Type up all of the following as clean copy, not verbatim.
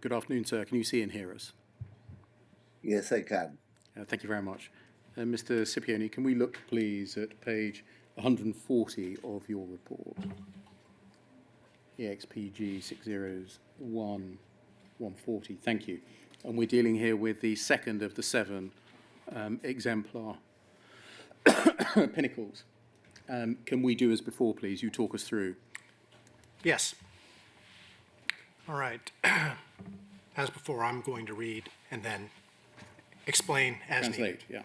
Good afternoon, sir. Can you see and hear us? Yes, I can. Thank you very much. Mr. Cipione, can we look, please, at page 140 of your report? EXPG 6001-140. Thank you. And we're dealing here with the second of the 7 exemplar pinnacles. Can we do as before, please? You talk us through. Yes. All right. As before, I'm going to read and then explain as needed. Translate, yeah.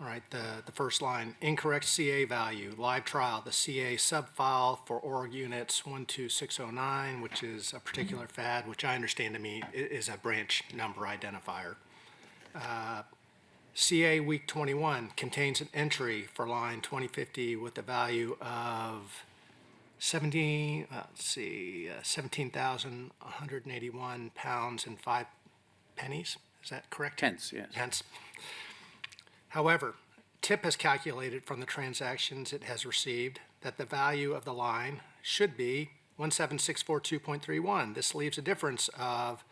All right, the first line, incorrect CA value, live trial, the CA subfile for org units 12609, which is a particular FAD, which I understand to mean is a branch number identifier. CA week 21 contains an entry for line 2050 with the value of 17,181 pounds and 5 pennies. Is that correct? Pence, yes. Pence. However, TIP has calculated from the transactions it has received that the value of the line should be 17642.31. This leaves a difference of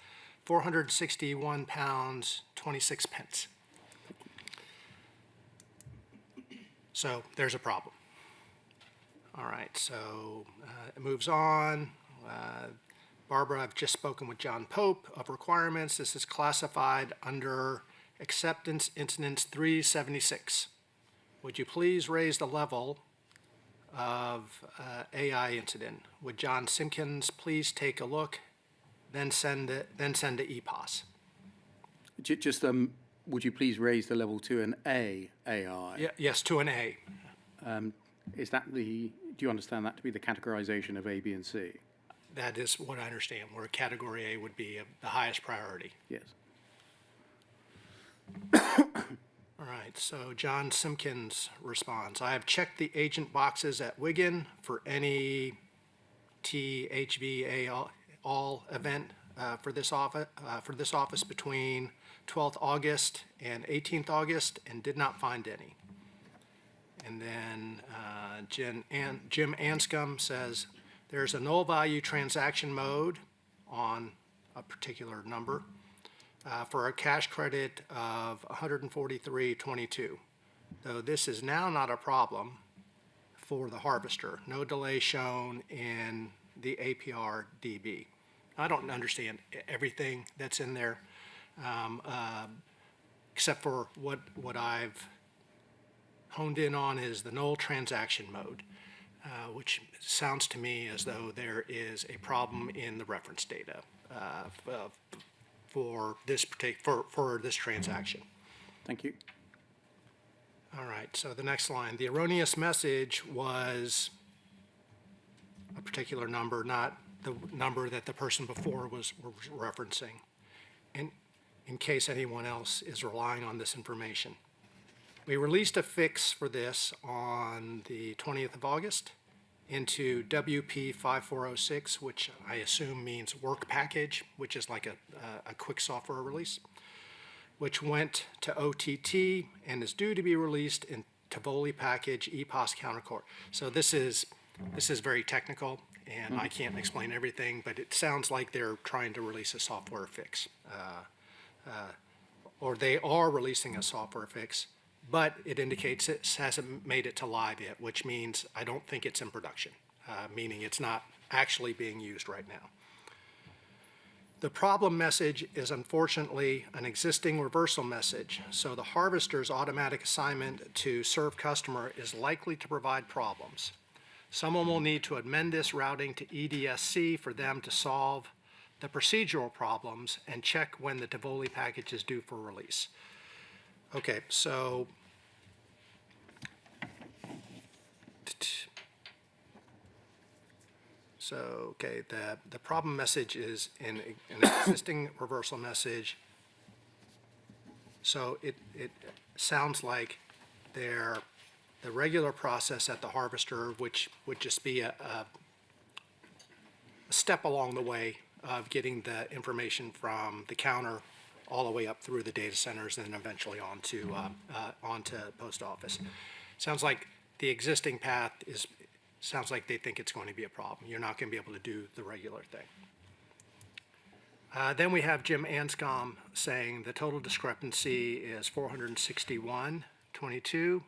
461 pounds 26 pence. So there's a problem. All right, so it moves on. Barbara, I've just spoken with John Pope of requirements. This is classified under acceptance incidents 376. Would you please raise the level of AI incident? Would John Simpkins please take a look, then send to EPOS? Just, would you please raise the level to an AI? Yeah, yes, to an A. Is that do you understand that to be the categorization of A, B, and C? That is what I understand, where category A would be the highest priority. Yes. All right, so John Simpkins responds, I have checked the agent boxes at Wigan for any THVA all event for this office between 12th August and 18th August and did not find any. And then Jim Anscombe says, there's a null value transaction mode on a particular number for a cash credit of 143.22. Though this is now not a problem for the harvester. No delay shown in the APR DB. I don't understand everything that's in there, except for what I've honed in on is the null transaction mode, which sounds to me as though there is a problem in the reference data for this transaction. Thank you. All right, so the next line, the erroneous message was a particular number, not the number that the person before was referencing, in case anyone else is relying on this information. We released a fix for this on the 20th of August into WP 5406, which I assume means work package, which is like a quick software release, which went to OTT and is due to be released in Tivoli package EPOS countercore. So this is very technical, and I can't explain everything, but it sounds like they're trying to release a software fix, or they are releasing a software fix, but it indicates it hasn't made it to live yet, which means I don't think it's in production, meaning it's not actually being used right now. The problem message is unfortunately an existing reversal message, so the harvester's automatic assignment to serve customer is likely to provide problems. Someone will need to amend this routing to EDSC for them to solve the procedural problems and check when the Tivoli package is due for release. Okay, so the problem message is in an existing reversal message. So it sounds like the regular process at the harvester, which would just be a step along the way of getting the information from the counter all the way up through the data centers and then eventually onto post office. Sounds like the existing path sounds like they think it's going to be a problem. You're not going to be able to do the regular thing. Then we have Jim Anscombe saying the total discrepancy is 461.22.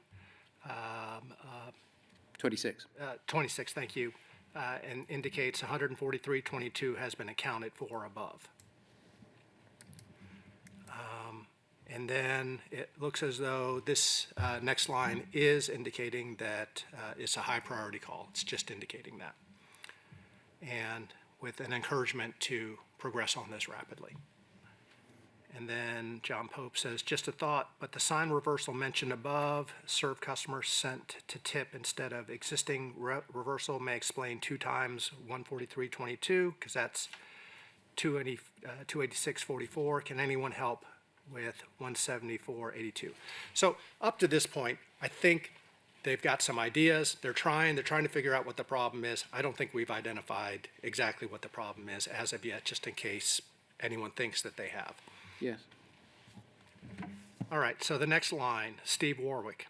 26. 26, thank you, and indicates 143.22 has been accounted for above. And then it looks as though this next line is indicating that it's a high priority call. It's just indicating that. And with an encouragement to progress on this rapidly. And then John Pope says, just a thought, but the sign reversal mentioned above, serve customers sent to tip instead of existing reversal may explain 2 times 143.22, because that's 286.44. Can anyone help with 174.82? So up to this point, I think they've got some ideas. They're trying to figure out what the problem is. I don't think we've identified exactly what the problem is as of yet, just in case anyone thinks that they have. Yes. All right, so the next line, Steve Warwick.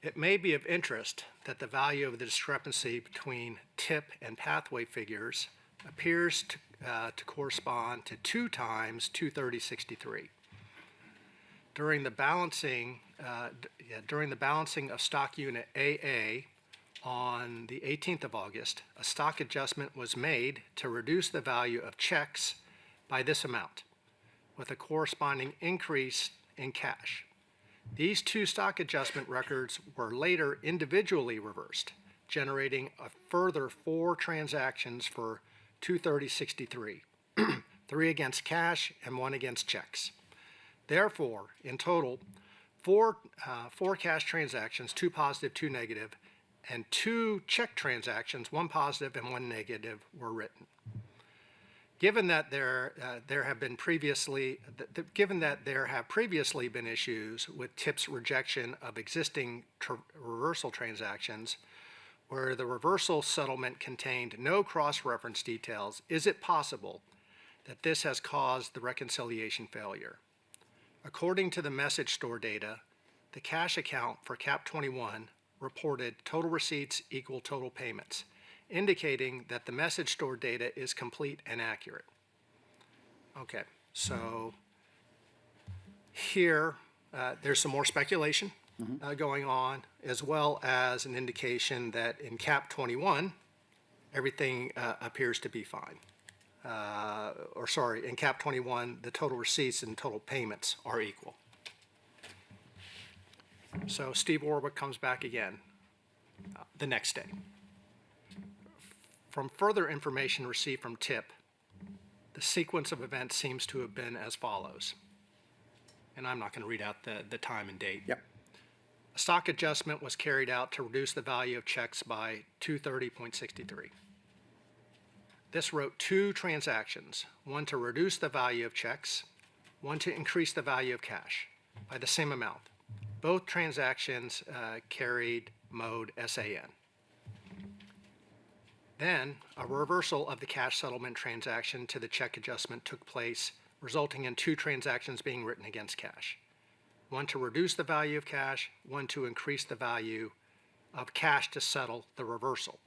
It may be of interest that the value of the discrepancy between tip and pathway figures appears to correspond to 2 times 230.63. During the balancing of stock unit AA on the 18th of August, a stock adjustment was made to reduce the value of checks by this amount, with a corresponding increase in cash. These 2 stock adjustment records were later individually reversed, generating a further 4 transactions for 230.63, 3 against cash and 1 against checks. Therefore, in total, 4 cash transactions, 2 positive, 2 negative, and 2 check transactions, 1 positive and 1 negative, were written. Given that there have previously been issues with TIP's rejection of existing reversal transactions, where the reversal settlement contained no cross-reference details, is it possible that this has caused the reconciliation failure? According to the message store data, the cash account for CAP 21 reported total receipts equal total payments, indicating that the message store data is complete and accurate. Okay, so here there's some more speculation going on, as well as an indication that in CAP 21, everything appears to be fine. In CAP 21, the total receipts and total payments are equal. So Steve Warwick comes back again the next day. From further information received from TIP, the sequence of events seems to have been as follows. And I'm not going to read out the time and date. Yep. A stock adjustment was carried out to reduce the value of checks by 230.63. This wrote 2 transactions, one to reduce the value of checks, one to increase the value of cash by the same amount. Both transactions carried mode SAN. Then, a reversal of the cash settlement transaction to the check adjustment took place, resulting in 2 transactions being written against cash. One to reduce the value of cash, one to increase the value of cash to settle the reversal.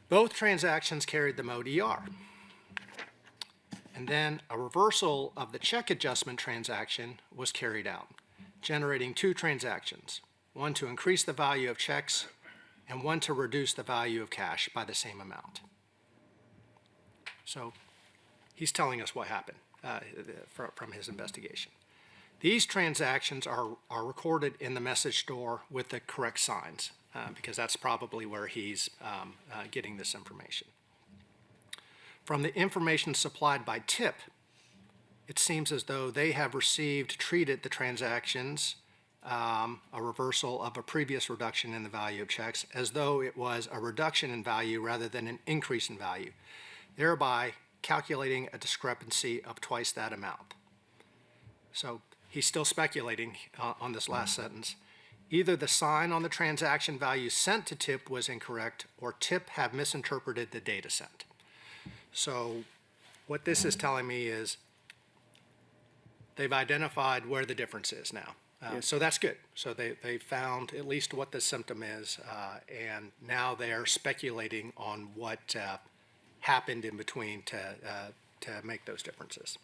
Both transactions carried the mode ER. And then a reversal of the check adjustment transaction was carried out, generating 2 transactions, one to increase the value of checks and one to reduce the value of cash by the same amount. So he's telling us what happened from his investigation. These transactions are recorded in the message store with the correct signs, because that's probably where he's getting this information. From the information supplied by TIP, it seems as though they have treated the transactions, a reversal of a previous reduction in the value of checks, as though it was a reduction in value rather than an increase in value, thereby calculating a discrepancy of twice that amount. So he's still speculating on this last sentence. Either the sign on the transaction value sent to TIP was incorrect, or TIP have misinterpreted the data sent. So what this is telling me is they've identified where the difference is now. So that's good. So they found at least what the symptom is, and now they're speculating on what happened in between to make those differences.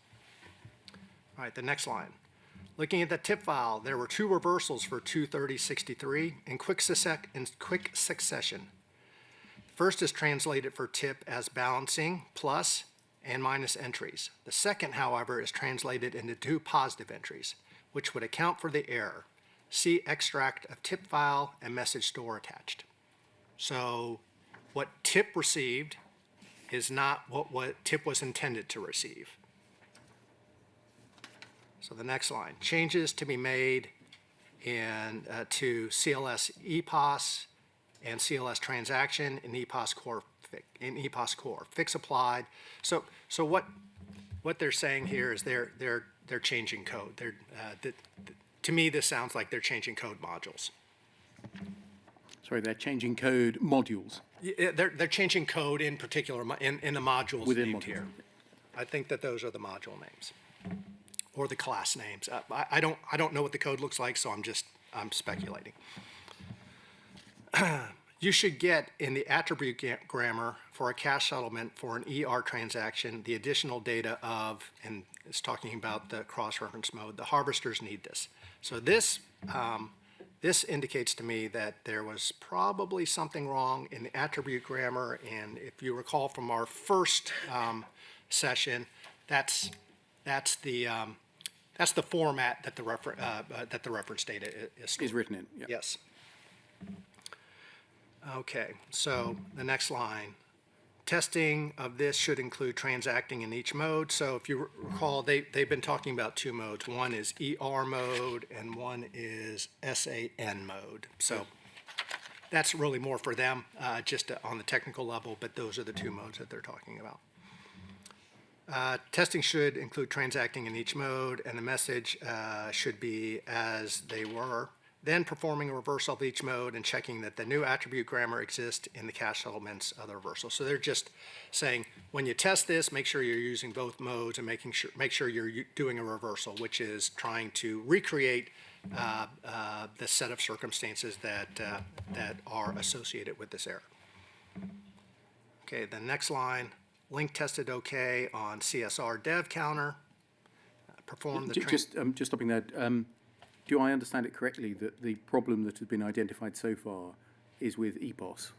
All right, the next line. Looking at the tip file, there were 2 reversals for 23063 in quick succession. First is translated for tip as balancing plus and minus entries. The second, however, is translated into 2 positive entries, which would account for the error. See extract of tip file and message store attached. So what tip received is not what tip was intended to receive. So the next line, changes to be made to CLS EPOS and CLS transaction in EPOS core. Fix applied. So what they're saying here is they're changing code. To me, this sounds like they're changing code modules. Sorry, they're changing code modules. Yeah, they're changing code in particular in the modules Within named modules. here. I think that those are the module names or the class names. I don't know what the code looks like, so I'm speculating. You should get in the attribute grammar for a cash settlement for an ER transaction the additional data of, and it's talking about the cross-reference mode, the harvesters need this. So this indicates to me that there was probably something wrong in the attribute grammar, and if you recall from our first session, that's the format that the reference data is stored. Is written in. Yeah. Yes. Okay, so the next line. Testing of this should include transacting in each mode. So if you recall, they've been talking about 2 modes. One is ER mode and one is SAN mode. So that's really more for them, just on the technical level, but those are the 2 modes that they're talking about. Testing should include transacting in each mode, and the message should be as they were. Then performing a reversal of each mode and checking that the new attribute grammar exists in the cache elements of the reversal. So they're just saying, when you test this, make sure you're using both modes and make sure you're doing a reversal, which is trying to recreate the set of circumstances that are associated with this error. Okay, the next line, link tested OK on CSR dev counter. Perform the Just stopping there. Do I understand it correctly that the problem that has been identified so far is with EPOS?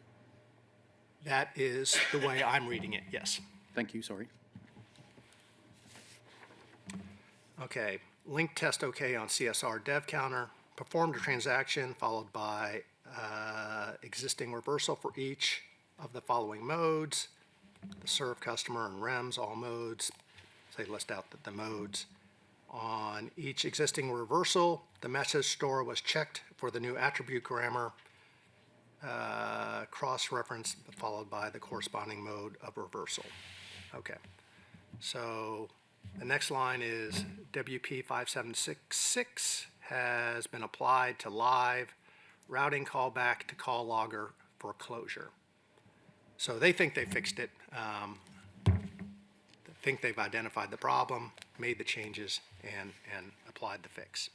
That is the way I'm reading it, yes. Thank you, sorry. Okay, link test OK on CSR dev counter. Performed a transaction followed by existing reversal for each of the following modes. The serve customer and REMS, all modes. So they list out the modes. On each existing reversal, the message store was checked for the new attribute grammar, cross-reference followed by the corresponding mode of reversal. Okay, so the next line is WP5766 has been applied to live routing callback to call logger for closure. So they think they fixed it. Think they've identified the problem, made the changes, and applied the fix.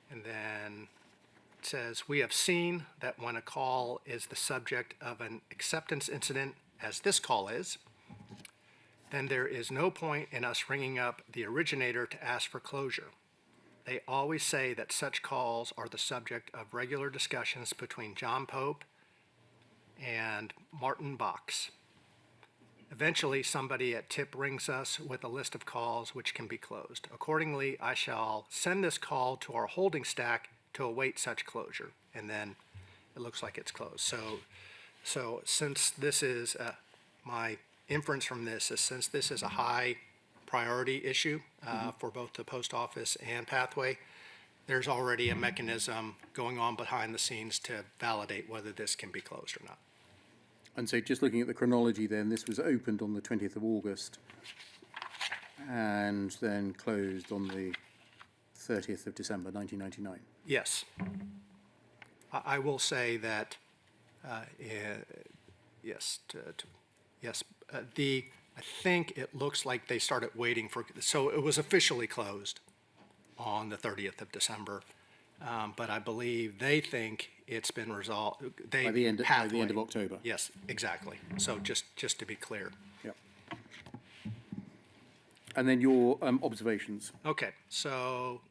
And then it says, we have seen that when a call is the subject of an acceptance incident, as this call is, then there is no point in us ringing up the originator to ask for closure. They always say that such calls are the subject of regular discussions between John Pope and Martin Box. Eventually, somebody at TIP rings us with a list of calls which can be closed. Accordingly, I shall send this call to our holding stack to await such closure, and then it looks like it's closed. So since this is, my inference from this is since this is a high priority issue for both the post office and Pathway, there's already a mechanism going on behind the scenes to validate whether this can be closed or not. And so just looking at the chronology then, this was opened on the 20th of August and then closed on the 30th of December, 1999. Yes. I will say that, yes, I think it looks like they started waiting for, so it was officially closed on the 30th of December. but I believe they think it's been resolved. They By the end of halfway. October? Yes, exactly. So just to be clear. Yep. And then your observations. Okay, so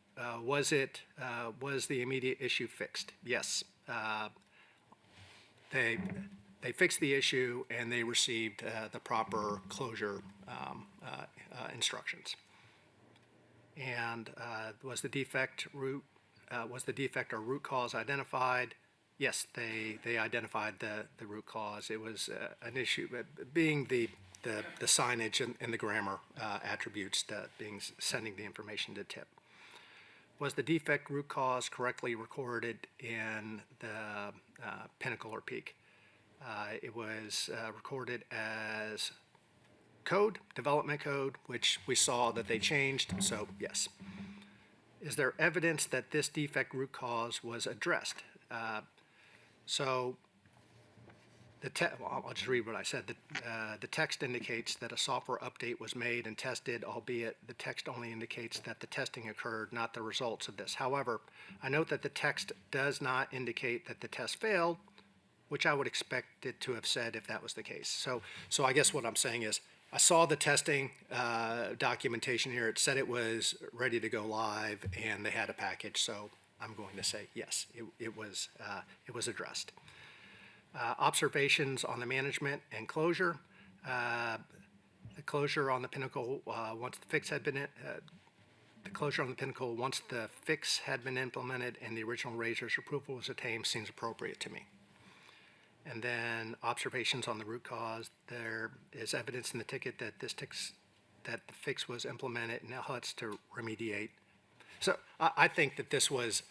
was the immediate issue fixed? Yes. They fixed the issue and they received the proper closure instructions. And was the defect or root cause identified? Yes, they identified the root cause. It was an issue, being the signage and the grammar attributes that sending the information to tip. Was the defect root cause correctly recorded in the Pinnacle or Peak? It was recorded as code, development code, which we saw that they changed, so yes. Is there evidence that this defect root cause was addressed? I'll just read what I said. The text indicates that a software update was made and tested, albeit the text only indicates that the testing occurred, not the results of this. However, I note that the text does not indicate that the test failed, which I would expect it to have said if that was the case. So I guess what I'm saying is, I saw the testing documentation here. It said it was ready to go live and they had a package, so I'm going to say yes, it was addressed. Observations on the management and closure. The closure on the Pinnacle once the fix had been implemented and the original raiser's approval was attained seems appropriate to me. And then observations on the root cause. There is evidence in the ticket that that the fix was implemented and now has to remediate. So I think that this was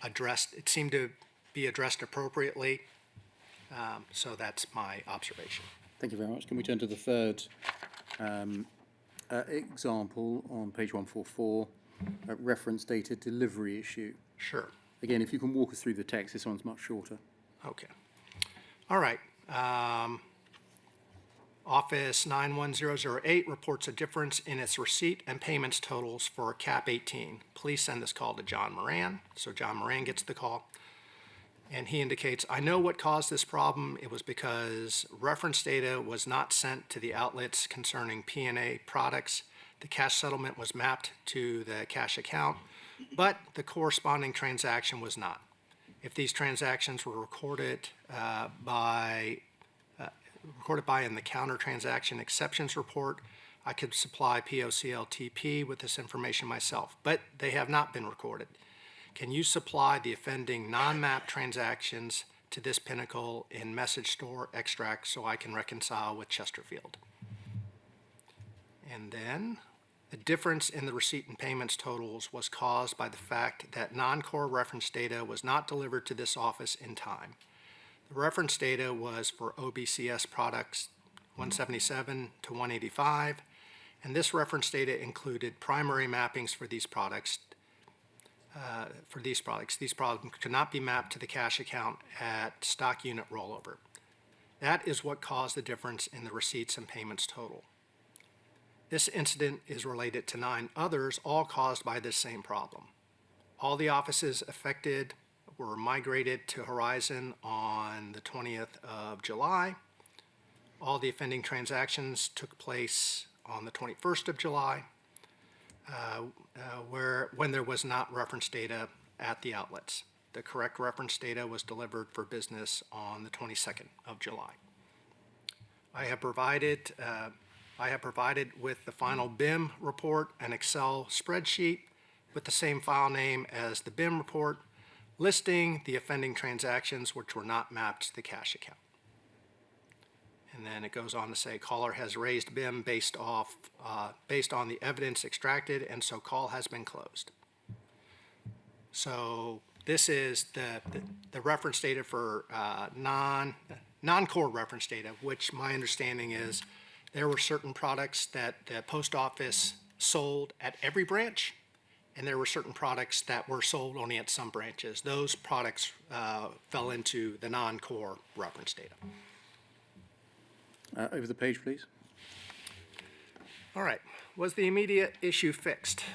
addressed. It seemed to be addressed appropriately. So that's my observation. Thank you very much. Can we turn to the third example on page 144, reference data delivery issue? Sure. Again, if you can walk us through the text, this one's much shorter. Okay. All right. Office 91008 reports a difference in its receipt and payments totals for CAP 18. Please send this call to John Moran. So John Moran gets the call. And he indicates, I know what caused this problem. It was because reference data was not sent to the outlets concerning P&A products. The cash settlement was mapped to the cash account, but the corresponding transaction was not. If these transactions were recorded by in the counter transaction exceptions report, I could supply POCLTP with this information myself, but they have not been recorded. Can you supply the offending non-map transactions to this Pinnacle in message store extract so I can reconcile with Chesterfield? And then the difference in the receipt and payments totals was caused by the fact that non-core reference data was not delivered to this office in time. The reference data was for OBCS products 177 to 185, and this reference data included primary mappings for these products. These products could not be mapped to the cash account at stock unit rollover. That is what caused the difference in the receipts and payments total. This incident is related to 9 others, all caused by this same problem. All the offices affected were migrated to Horizon on the 20th of July. All the offending transactions took place on the 21st of July. When there was not reference data at the outlets. The correct reference data was delivered for business on the 22nd of July. I have provided with the final BIM report an Excel spreadsheet with the same file name as the BIM report, listing the offending transactions which were not mapped to the cash account. And then it goes on to say, caller has raised BIM based on the evidence extracted, and so call has been closed. So this is the reference data for non-core reference data, which my understanding is there were certain products that the post office sold at every branch, and there were certain products that were sold only at some branches. Those products fell into the non-core reference data. Over the page, please. All right. Was the immediate issue fixed?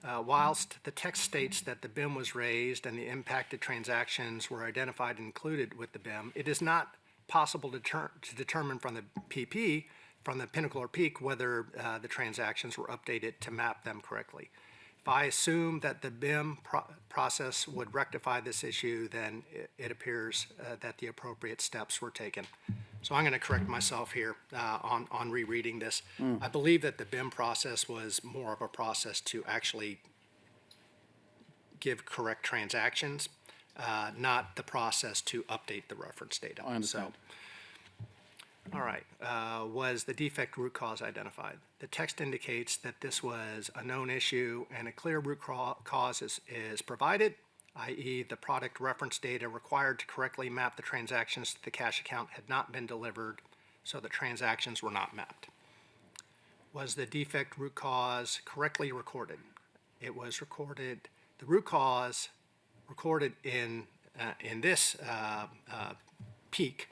Whilst the text states that the BIM was raised and the impacted transactions were identified and included with the BIM, it is not possible to determine from the PP, from the pinnacle or peak, whether the transactions were updated to map them correctly. If I assume that the BIM process would rectify this issue, then it appears that the appropriate steps were taken. So I'm going to correct myself here on rereading this. I believe that the BIM process was more of a process to actually give correct transactions, not the process to update the reference data. I understand. All right. Was the defect root cause identified? The text indicates that this was a known issue and a clear root cause is provided, i.e. the product reference data required to correctly map the transactions to the cash account had not been delivered, so the transactions were not mapped. Was the defect root cause correctly recorded? It was recorded, the root cause recorded in this peak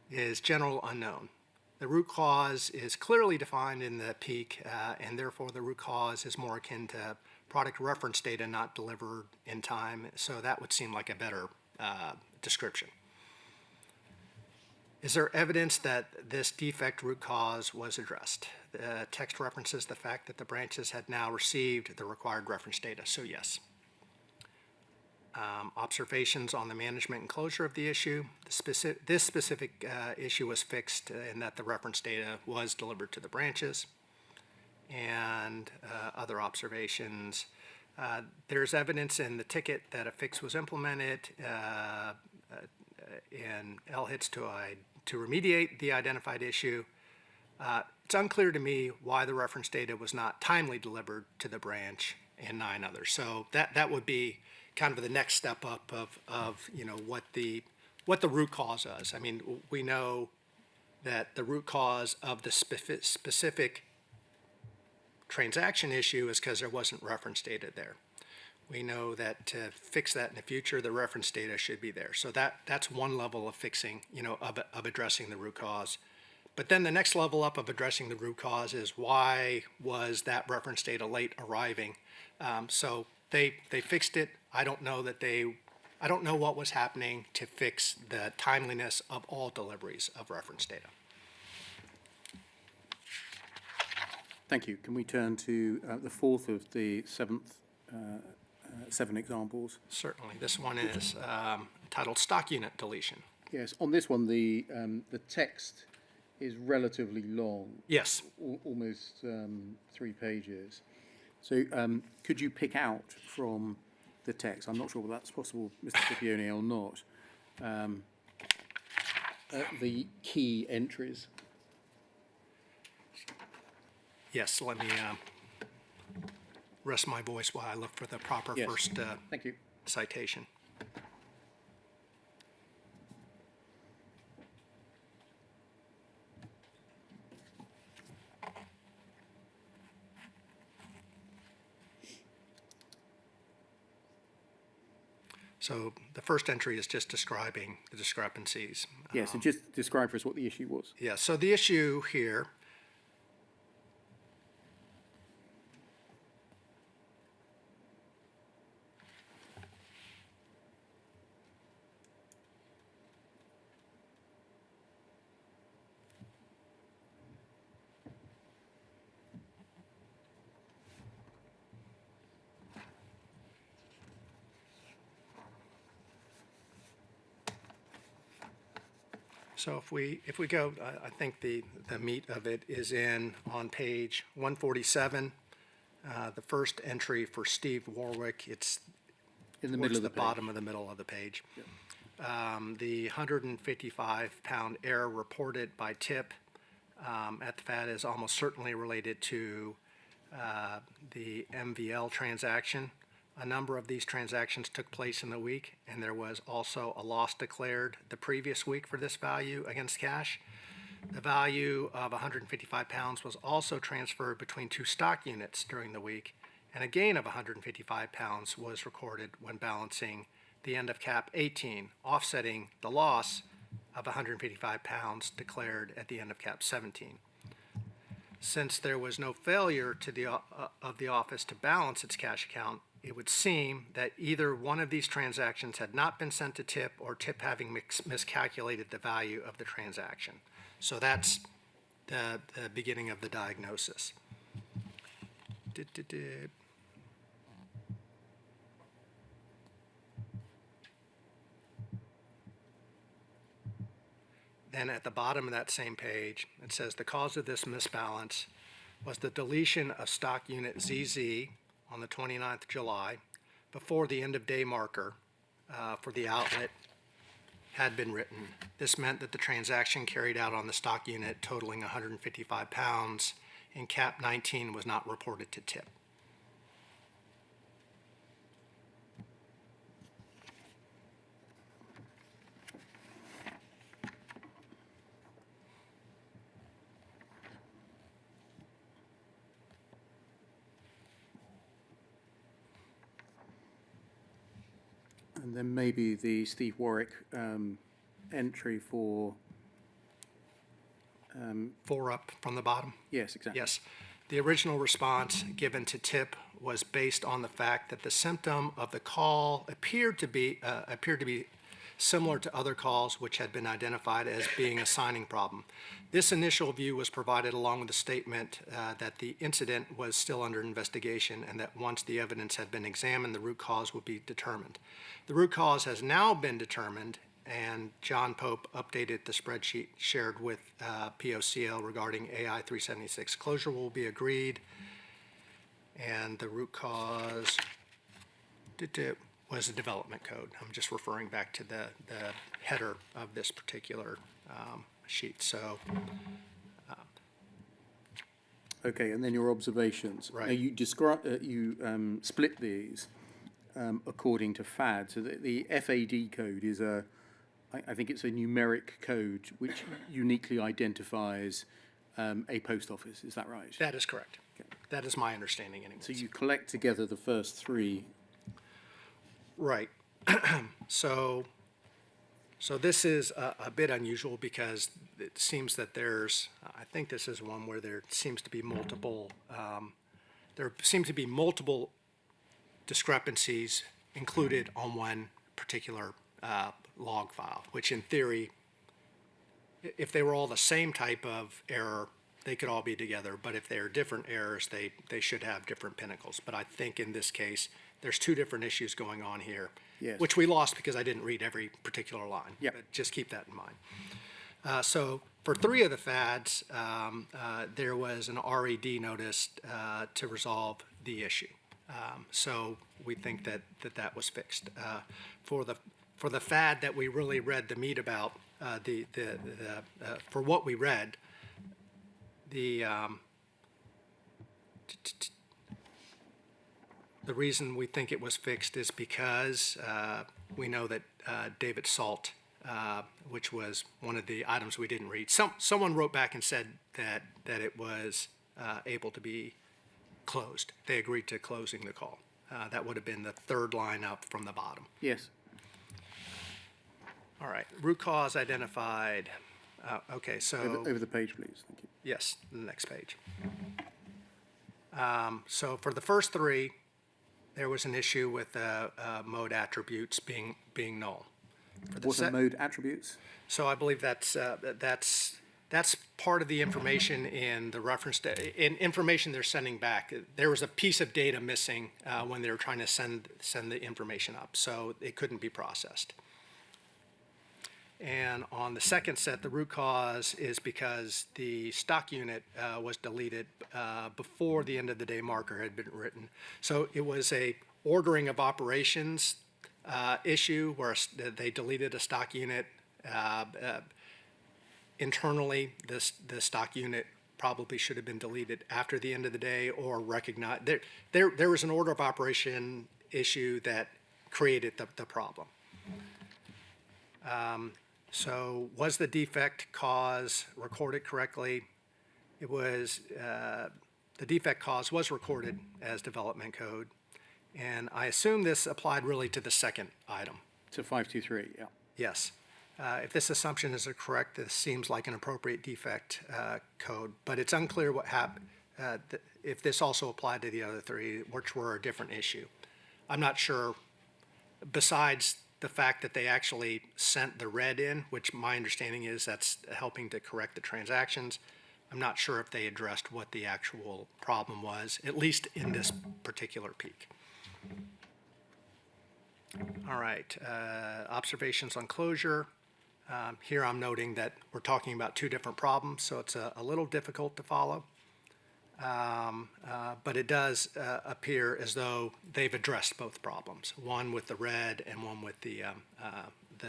is general unknown. The root cause is clearly defined in the peak, and therefore the root cause is more akin to product reference data not delivered in time, so that would seem like a better description. Is there evidence that this defect root cause was addressed? The text references the fact that the branches had now received the required reference data, so yes. Observations on the management and closure of the issue. This specific issue was fixed in that the reference data was delivered to the branches. And other observations. There's evidence in the ticket that a fix was implemented in LHITs to remediate the identified issue. It's unclear to me why the reference data was not timely delivered to the branch and 9 others. So that would be kind of the next step up of you know what the root cause is. I mean, we know that the root cause of the specific transaction issue is because there wasn't reference data there. We know that to fix that in the future, the reference data should be there. So that's one level of fixing, you know, of addressing the root cause. But then the next level up of addressing the root cause is why was that reference data late arriving? So they fixed it. I don't know what was happening to fix the timeliness of all deliveries of reference data. Thank you. Can we turn to the fourth of the 7 examples? Certainly. This one is titled Stock Unit Deletion. Yes. On this one, the text is relatively long. Yes. Almost 3 pages. So could you pick out from the text, I'm not sure whether that's possible, Mr. Cipione, or not, the key entries? Yes, let me rest my voice while I look for the proper Yes. first Thank you. citation. So the first entry is just describing the discrepancies. Yes, so just describe for us what the issue was. Yeah, so the issue here So if we go, I think the meat of it is on page 147, the first entry for Steve Warwick. It's In the towards middle of the the page. bottom of the middle of the page. The 155-pound error reported by tip at the FAD is almost certainly related to the MVL transaction. A number of these transactions took place in the week, and there was also a loss declared the previous week for this value against cash. The value of 155 pounds was also transferred between 2 stock units during the week, and a gain of 155 pounds was recorded when balancing the end of cap 18, offsetting the loss of 155 pounds declared at the end of cap 17. since there was no failure of the office to balance its cash account, it would seem that either one of these transactions had not been sent to TIP or TIP having miscalculated the value of the transaction. So that's the beginning of the diagnosis. Then at the bottom of that same page, it says the cause of this misbalance was the deletion of stock unit ZZ on the 29th of July before the end of day marker for the outlet had been written. This meant that the transaction carried out on the stock unit totaling 155 pounds in cap 19 was not reported to TIP. And then maybe the Steve Warwick entry for, 4 up from the bottom. yes, exactly. Yes. The original response given to TIP was based on the fact that the symptom of the call appeared to be similar to other calls which had been identified as being a signing problem. This initial view was provided along with the statement that the incident was still under investigation and that once the evidence had been examined, the root cause would be determined. The root cause has now been determined, and John Pope updated the spreadsheet shared with POCL regarding AI 376. Closure will be agreed, and the root cause was a development code. I'm just referring back to the header of this particular sheet. So, Okay, and then your observations. Right. Now you you split these according to FAD. So the FAD code is I think it's a numeric code which uniquely identifies a post office. Is that right? that is correct. Okay. That is my understanding anyway. So you collect together the first three. Right. So this is a bit unusual because it seems that I think this is one where there seems to be multiple discrepancies included on one particular log file, which in theory, if they were all the same type of error, they could all be together, but if they're different errors, they should have different pinnacles. But I think in this case, there's two different issues going on here, Yes. which we lost because I didn't read every particular line. Yep. But just keep that in mind. So for 3 of the FADs, there was an RED notice to resolve the issue. So we think that was fixed. For the FAD that we really read the meat about, for what we read, the reason we think it was fixed is because we know that David Salt, which was one of the items we didn't read, someone wrote back and said that it was able to be closed. They agreed to closing the call. That would have been the 3rd line up from the bottom. Yes. All right, root cause identified. Okay, so. Over the page, please. Thank you. Yes, the next page. So for the first 3, there was an issue with mode attributes being null. For the What are mode attributes? So I believe that's part of the information in the reference in information they're sending back. There was a piece of data missing when they were trying to send the information up, so it couldn't be processed. And on the second set, the root cause is because the stock unit was deleted before the end of the day marker had been written. So it was a ordering of operations issue where they deleted a stock unit. Internally, the stock unit probably should have been deleted after the end of the day or recognized. There was an order of operation issue that created the problem. So was the defect cause recorded correctly? It was, the defect cause was recorded as development code. And I assume this applied really to the second item. To 523, yeah. Yes. If this assumption is correct, this seems like an appropriate defect code, but it's unclear what happened, if this also applied to the other three, which were a different issue. I'm not sure, besides the fact that they actually sent the red in, which my understanding is that's helping to correct the transactions, I'm not sure if they addressed what the actual problem was, at least in this particular peak. All right, observations on closure. Here I'm noting that we're talking about two different problems, so it's a little difficult to follow. But it does appear as though they've addressed both problems, one with the red and one with the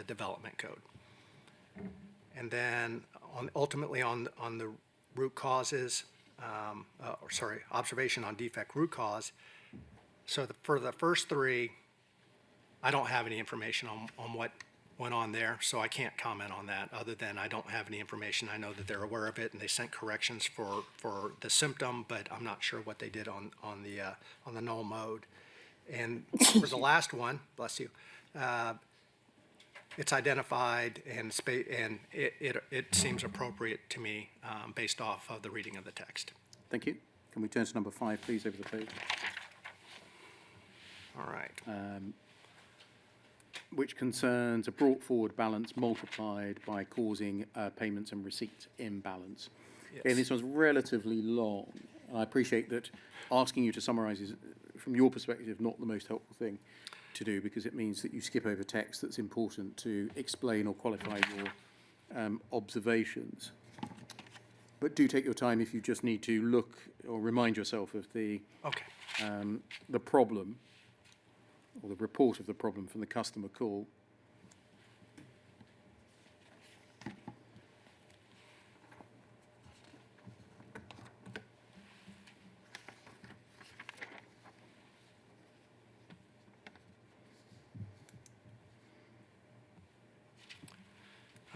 development code. And then ultimately on the root causes, observation on defect root cause. So for the first three, I don't have any information on what went on there, so I can't comment on that other than I don't have any information. I know that they're aware of it and they sent corrections for the symptom, but I'm not sure what they did on the null mode. And for the last one, bless you, it's identified and it seems appropriate to me based off of the reading of the text. Thank you. Can we turn to number 5, please, over the page? All right. Which concerns a brought forward balance multiplied by causing payments and receipts imbalance. Yes. Okay, this one's relatively long. And I appreciate that asking you to summarise is, from your perspective, not the most helpful thing to do, because it means that you skip over text that's important to explain or qualify your observations. But do take your time if you just need to look or remind yourself of the problem, or the report of the problem from the customer call.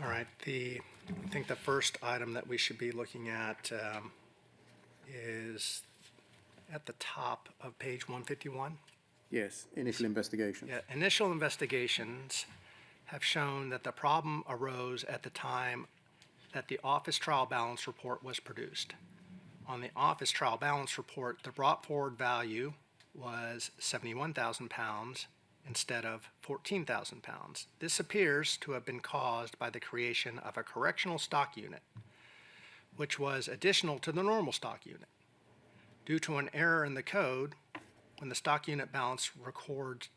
All right, I think the first item that we should be looking at is at the top of page 151. Yes, initial investigation. Yeah, initial investigations have shown that the problem arose at the time that the office trial balance report was produced. On the office trial balance report, the brought forward value was 71,000 pounds instead of 14,000 pounds. This appears to have been caused by the creation of a correctional stock unit, which was additional to the normal stock unit. Due to an error in the code, when the stock unit balance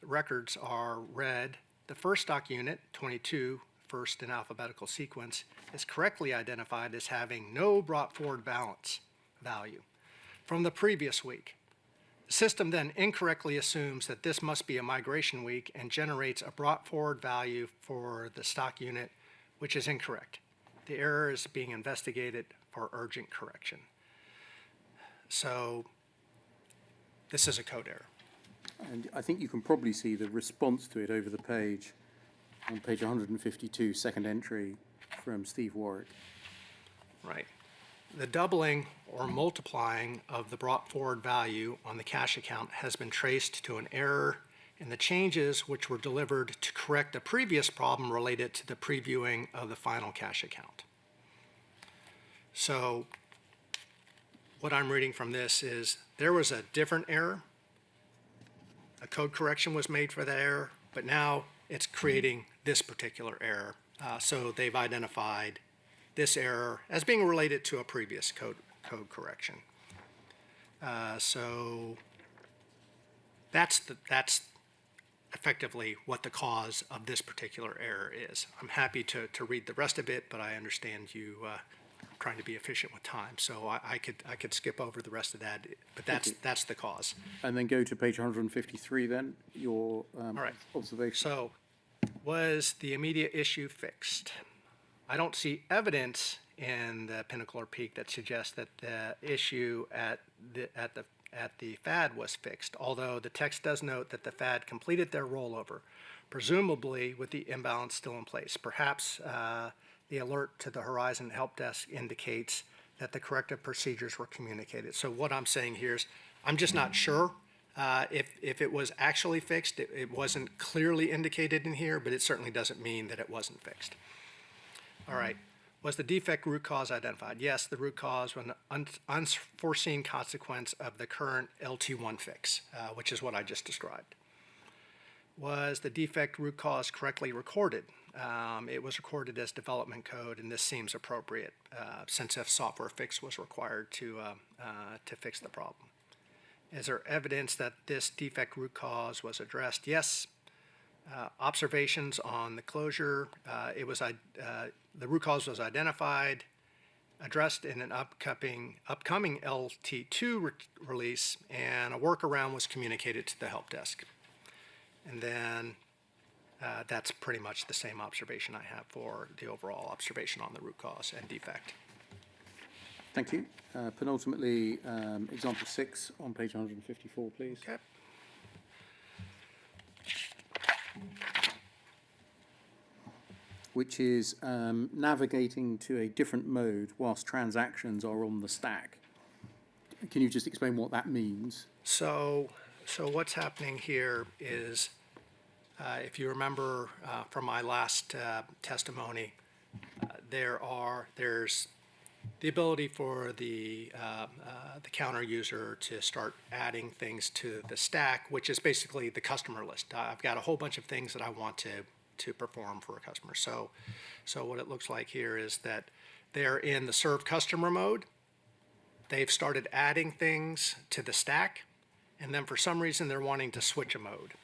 records are read, the first stock unit, 22, first in alphabetical sequence, is correctly identified as having no brought forward balance value from the previous week. The system then incorrectly assumes that this must be a migration week and generates a brought forward value for the stock unit, which is incorrect. The error is being investigated for urgent correction. So this is a code error. And I think you can probably see the response to it over the page, on page 152, second entry from Steve Warwick. Right. The doubling or multiplying of the brought forward value on the cash account has been traced to an error in the changes which were delivered to correct the previous problem related to the previewing of the final cash account. So what I'm reading from this is there was a different error. A code correction was made for that error, but now it's creating this particular error. So they've identified this error as being related to a previous code correction. So that's effectively what the cause of this particular error is. I'm happy to read the rest of it, but I understand you trying to be efficient with time, so I could skip over the rest of that, but that's the cause. And then go to page 153 then, your All right. observation. So, was the immediate issue fixed? I don't see evidence in the Pinnacle or Peak that suggests that the issue at the FAD was fixed, although the text does note that the FAD completed their rollover, presumably with the imbalance still in place. Perhaps the alert to the Horizon Help Desk indicates that the corrective procedures were communicated. So what I'm saying here is I'm just not sure if it was actually fixed. It wasn't clearly indicated in here, but it certainly doesn't mean that it wasn't fixed. All right. Was the defect root cause identified? Yes, the root cause was an unforeseen consequence of the current LT1 fix, which is what I just described. Was the defect root cause correctly recorded? It was recorded as development code, and this seems appropriate since a software fix was required to fix the problem. Is there evidence that this defect root cause was addressed? Yes. Observations on the closure, the root cause was identified, addressed in an upcoming LT2 release, and a workaround was communicated to the help desk. And then that's pretty much the same observation I have for the overall observation on the root cause and defect. Thank you. Penultimately, example 6 on page 154, please. Okay. Which is navigating to a different mode whilst transactions are on the stack. Can you just explain what that means? So what's happening here is, if you remember from my last testimony, there's the ability for the counter user to start adding things to the stack, which is basically the customer list. I've got a whole bunch of things that I want to perform for a customer. So what it looks like here is that they're in the serve customer mode. They've started adding things to the stack, and then for some reason they're wanting to switch a mode.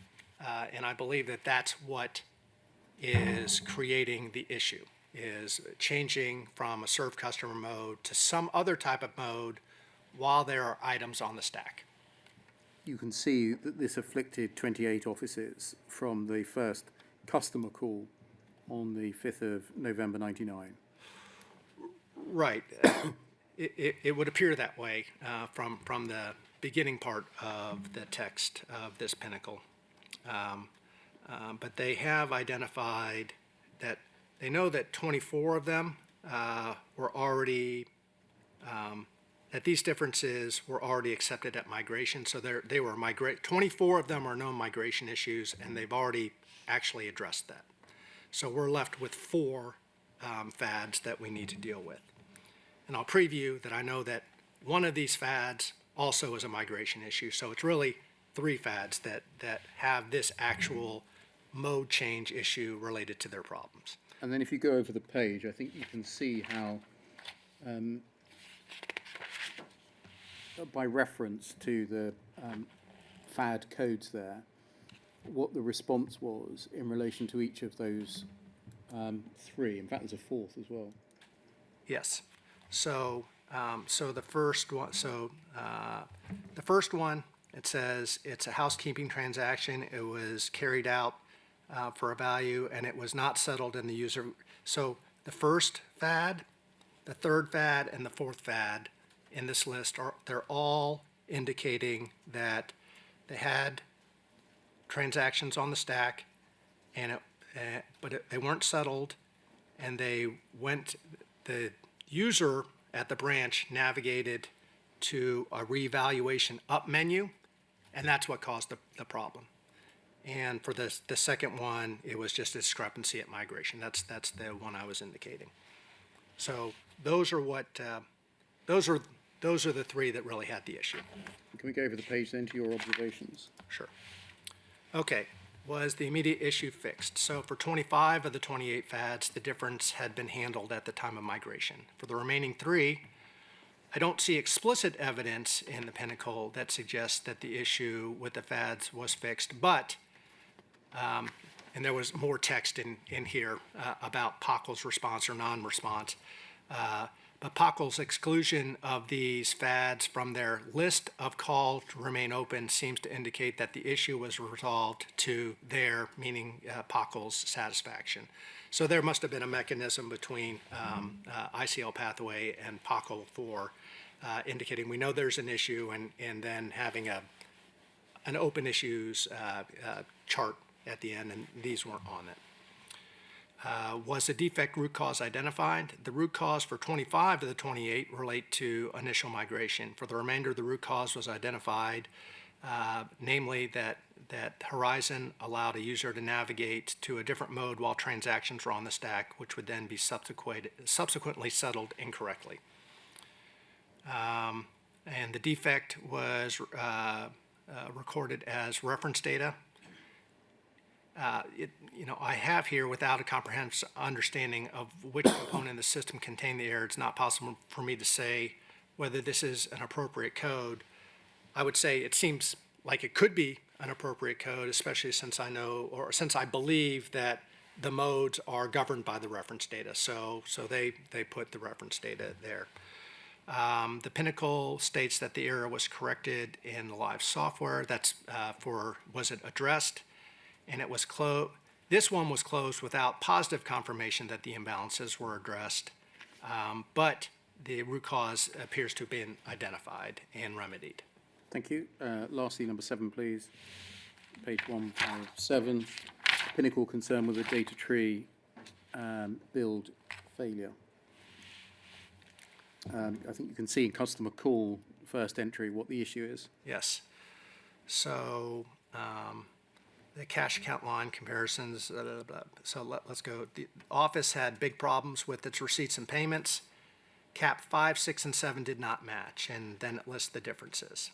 And I believe that that's what is creating the issue, is changing from a serve customer mode to some other type of mode while there are items on the stack. You can see that this afflicted 28 offices from the first customer call on the 5th of November 99. Right. It would appear that way from the beginning part of the text of this pinnacle. But they have identified that they know that 24 of them were already, that these differences were already accepted at migration. So they were 24 of them are known migration issues, and they've already actually addressed that. So we're left with 4 FADs that we need to deal with. And I'll preview that I know that one of these FADs also is a migration issue. So it's really 3 FADs that have this actual mode change issue related to their problems. And then if you go over the page, I think you can see how, by reference to the FAD codes there, what the response was in relation to each of those 3. In fact, there's a 4th as well. Yes. So the first one. The first one, it says it's a housekeeping transaction. It was carried out for a value, and it was not settled in the user. So the first FAD, the third FAD, and the 4th FAD in this list they're all indicating that they had transactions on the stack, and they weren't settled, and the user at the branch navigated to a revaluation up menu, and that's what caused the problem. And for the second one, it was just a discrepancy at migration. That's the one I was indicating. So those are those are the 3 that really had the issue. Can we go over the page then to your observations? Sure. Okay, was the immediate issue fixed? So for 25 of the 28 FADs, the difference had been handled at the time of migration. For the remaining 3, I don't see explicit evidence in the pinnacle that suggests that the issue with the FADs was fixed, but, and there was more text in here about POCL's response or non-response, but POCL's exclusion of these FADs from their list of call to remain open seems to indicate that the issue was resolved to their, meaning POCL's, satisfaction. So there must have been a mechanism between ICL pathway and POCL for indicating we know there's an issue, and then having an open issues chart at the end, and these weren't on it. Was the defect root cause identified? The root cause for 25 of the 28 relate to initial migration. For the remainder, the root cause was identified namely that Horizon allowed a user to navigate to a different mode while transactions were on the stack, which would then be subsequently settled incorrectly. And the defect was recorded as reference data. I have here, without a comprehensive understanding of which component of the system contained the error, it's not possible for me to say whether this is an appropriate code. I would say it seems like it could be an appropriate code, especially since I believe that the modes are governed by the reference data. So they put the reference data there. The Pinnacle states that the error was corrected in the live software. That's was it addressed? And it was closed. This one was closed without positive confirmation that the imbalances were addressed, but the root cause appears to have been identified and remedied. Thank you. Lastly, number 7, please. Page 157. Pinnacle concern with a data tree build failure. I think you can see in customer call first entry what the issue is. Yes. So the cash account line comparisons. So let's go. The office had big problems with its receipts and payments. Cap 5, 6, and 7 did not match, and then it lists the differences.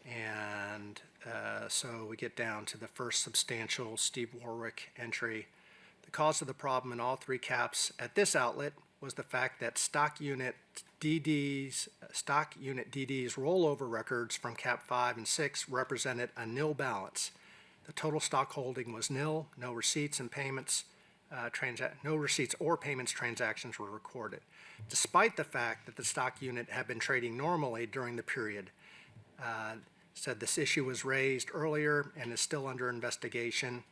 And so we get down to the first substantial Steve Warwick entry. The cause of the problem in all 3 caps at this outlet was the fact that stock unit DD's rollover records from cap 5 and 6 represented a nil balance. The total stock holding was nil. No receipts and payments, no receipts or payments transactions were recorded, despite the fact that the stock unit had been trading normally during the period. Said this issue was raised earlier and is still under investigation.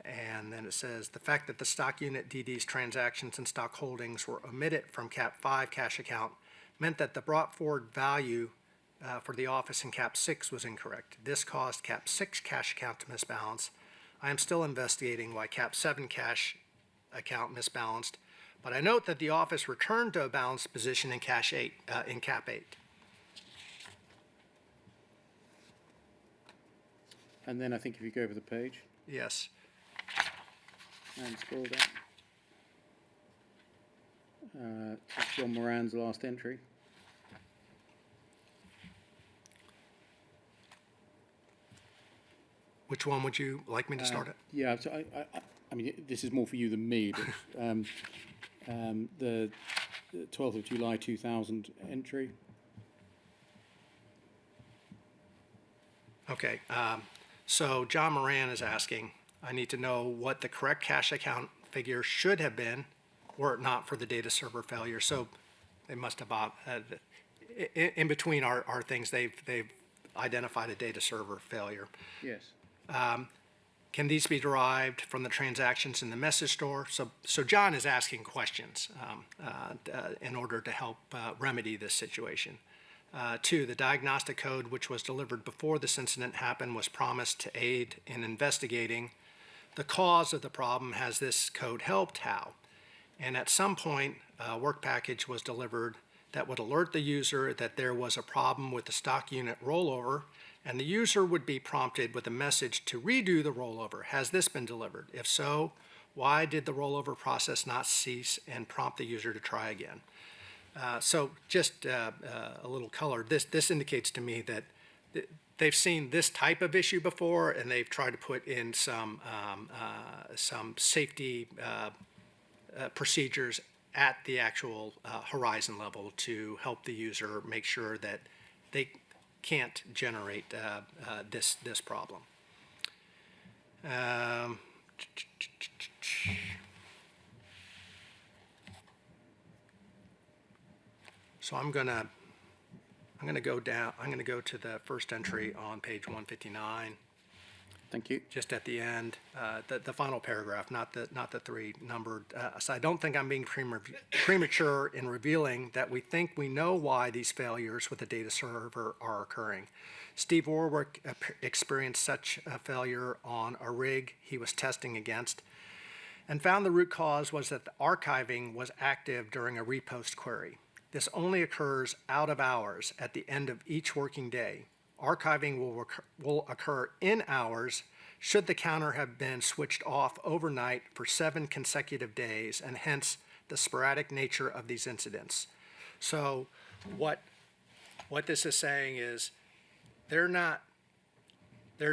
And then it says the fact that the stock unit DD's transactions and stock holdings were omitted from cap 5 cash account meant that the brought forward value for the office in cap 6 was incorrect. This caused cap 6 cash account to misbalance. I am still investigating why cap 7 cash account misbalanced, but I note that the office returned to a balanced position in cap 8. And then I think if you go over the page Yes. and scroll down to John Moran's last entry. Which one would you like me to start at? Yeah, so I mean, this is more for you than me, but the 12th of July 2000 entry. Okay, so John Moran is asking, I need to know what the correct cash account figure should have been were it not for the data server failure. So they must have, in between our things, they've identified a data server failure. Yes. Can these be derived from the transactions in the message store? So John is asking questions in order to help remedy this situation. 2, the diagnostic code, which was delivered before this incident happened, was promised to aid in investigating the cause of the problem. Has this code helped? How? And at some point, a work package was delivered that would alert the user that there was a problem with the stock unit rollover, and the user would be prompted with a message to redo the rollover. Has this been delivered? If so, why did the rollover process not cease and prompt the user to try again? So just a little color. This indicates to me that they've seen this type of issue before, and they've tried to put in some safety procedures at the actual Horizon level to help the user make sure that they can't generate this problem. So I'm gonna go down. I'm gonna go to the first entry on page 159. Thank you. Just at the end, the final paragraph, not the 3 numbered. So I don't think I'm being premature in revealing that we think we know why these failures with the data server are occurring. Steve Warwick experienced such a failure on a rig he was testing against, and found the root cause was that the archiving was active during a repost query. This only occurs out of hours at the end of each working day. Archiving will occur in hours should the counter have been switched off overnight for 7 consecutive days, and hence the sporadic nature of these incidents. So what this is saying is there's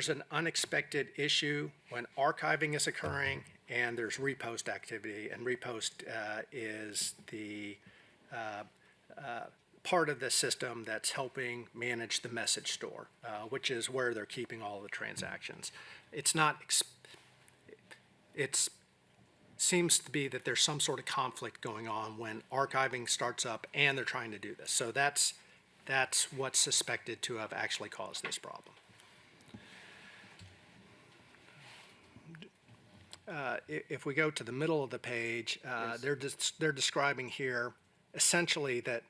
an unexpected issue when archiving is occurring and there's repost activity, and repost is the part of the system that's helping manage the message store, which is where they're keeping all the transactions. It's not, it seems to be that there's some sort of conflict going on when archiving starts up and they're trying to do this. So that's what's suspected to have actually caused this problem. If we go to the middle of the page, Yes. they're describing here essentially that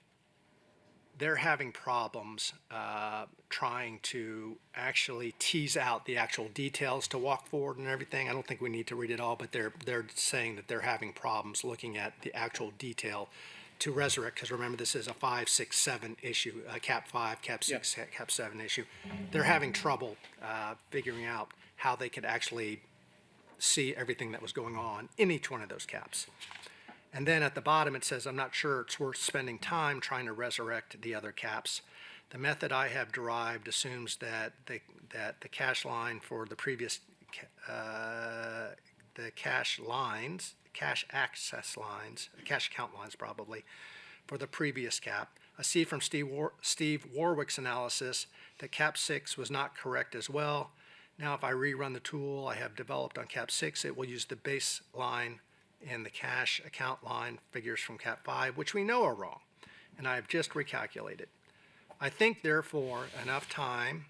they're having problems trying to actually tease out the actual details to walk forward and everything. I don't think we need to read it all, but they're saying that they're having problems looking at the actual detail to resurrect, because remember, this is a 5, 6, 7 issue, Cap 5, Cap 6, Cap 7 issue. They're having trouble figuring out how they could actually see everything that was going on in each one of those caps. And then at the bottom, it says, I'm not sure it's worth spending time trying to resurrect the other caps. The method I have derived assumes that the cache line for the previous, the cache access lines, cache account lines probably, for the previous cap. I see from Steve Warwick's analysis that cap 6 was not correct as well. Now, if I rerun the tool I have developed on cap 6, it will use the baseline and the cache account line figures from cap 5, which we know are wrong, and I have just recalculated. I think, therefore, enough time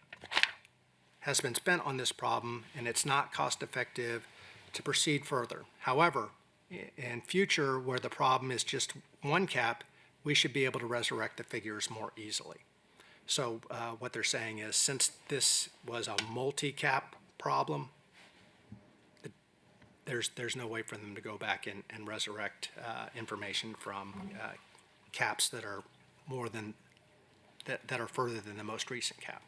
has been spent on this problem, and it's not cost effective to proceed further. However, in future, where the problem is just one cap, we should be able to resurrect the figures more easily. So what they're saying is, since this was a multi-cap problem, there's no way for them to go back and resurrect information from caps that are more than that are further than the most recent cap.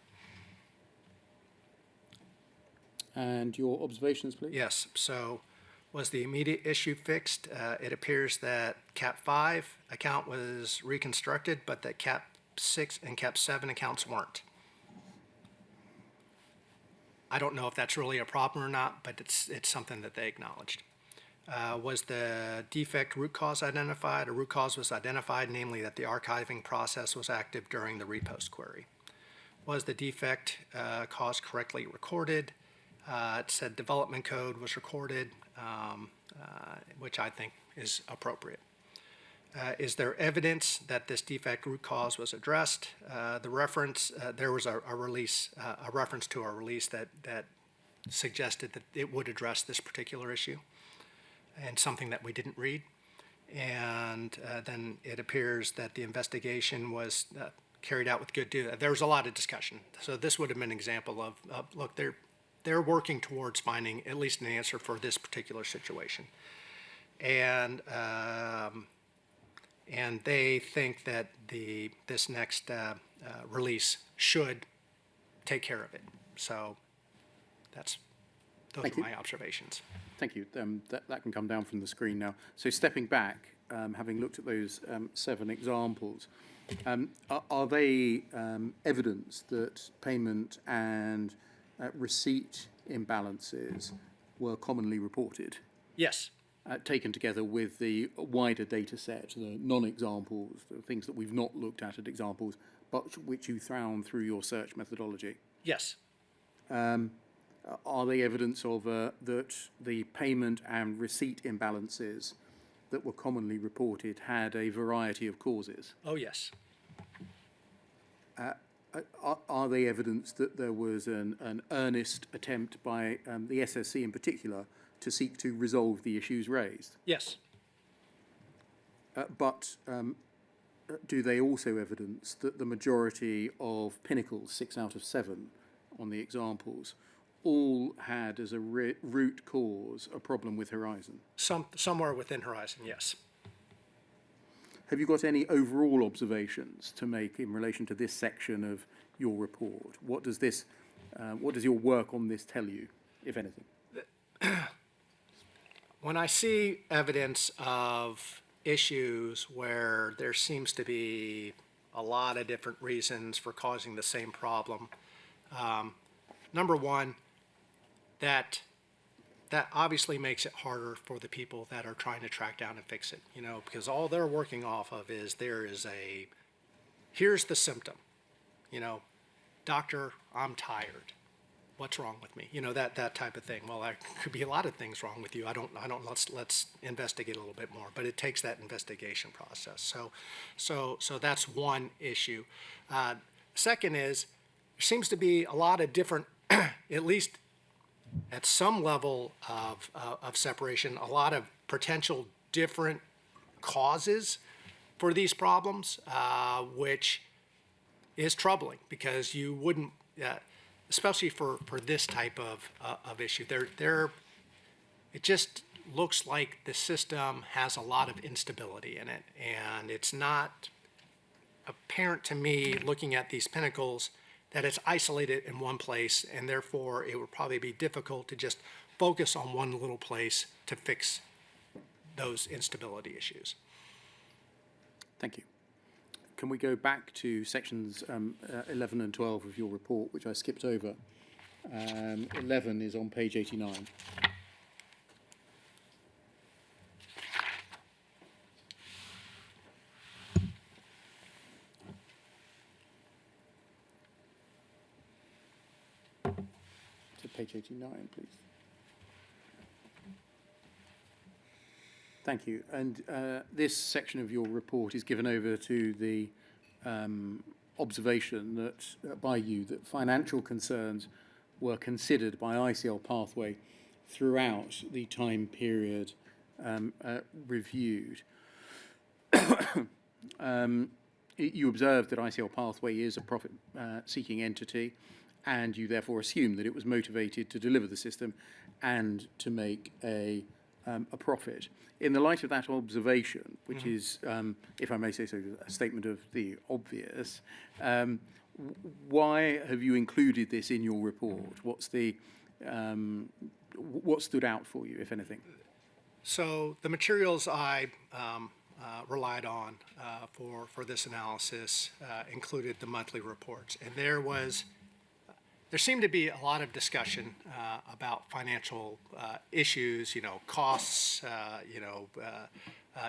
And your observations, please? Yes. So was the immediate issue fixed? It appears that cap 5 account was reconstructed, but that cap 6 and cap 7 accounts weren't. I don't know if that's really a problem or not, but it's something that they acknowledged. Was the defect root cause identified? A root cause was identified, namely that the archiving process was active during the repost query. Was the defect cause correctly recorded? It said development code was recorded, which I think is appropriate. Is there evidence that this defect root cause was addressed? The reference, there was a release, a reference to a release that suggested that it would address this particular issue, and something that we didn't read. And then it appears that the investigation was carried out with good due. There was a lot of discussion. So this would have been an example of look, they're working towards finding at least an answer for this particular situation. And they think that this next release should take care of it. So those are my observations. Thank you. That can come down from the screen now. So stepping back, having looked at those 7 examples, are they evidence that payment and receipt imbalances were commonly reported? Yes. Taken together with the wider data set, the non-examples, the things that we've not looked at examples, but which you found through your search methodology. Yes. Are they evidence of that the payment and receipt imbalances that were commonly reported had a variety of causes? Oh, yes. Are they evidence that there was an earnest attempt by the SSC in particular to seek to resolve the issues raised? Yes. But do they also evidence that the majority of Pinnacles, 6 out of 7 on the examples, all had as a root cause a problem with Horizon? Somewhere within Horizon, yes. Have you got any overall observations to make in relation to this section of your report? What does your work on this tell you, if anything? When I see evidence of issues where there seems to be a lot of different reasons for causing the same problem, number one, that obviously makes it harder for the people that are trying to track down and fix it, because all they're working off of is here's the symptom, doctor, I'm tired. What's wrong with me? That type of thing. Well, there could be a lot of things wrong with you. Let's investigate a little bit more, but it takes that investigation process. So that's one issue. Second is, there seems to be a lot of different, at least at some level of separation, a lot of potential different causes for these problems, which is troubling because you wouldn't, especially for this type of issue, it just looks like the system has a lot of instability in it, and it's not apparent to me looking at these pinnacles that it's isolated in one place, and therefore it would probably be difficult to just focus on one little place to fix those instability issues. Thank you. Can we go back to sections 11 and 12 of your report, which I skipped over? 11 is on page 89. To page 89, please. Thank you. And this section of your report is given over to the observation that by you that financial concerns were considered by ICL Pathway throughout the time period reviewed. You observed that ICL Pathway is a profit-seeking entity, and you therefore assume that it was motivated to deliver the system and to make a profit. In the light of that observation, which is, if I may say so, a statement of the obvious, why have you included this in your report? What stood out for you, if anything? So the materials I relied on for this analysis included the monthly reports, and there seemed to be a lot of discussion about financial issues, costs,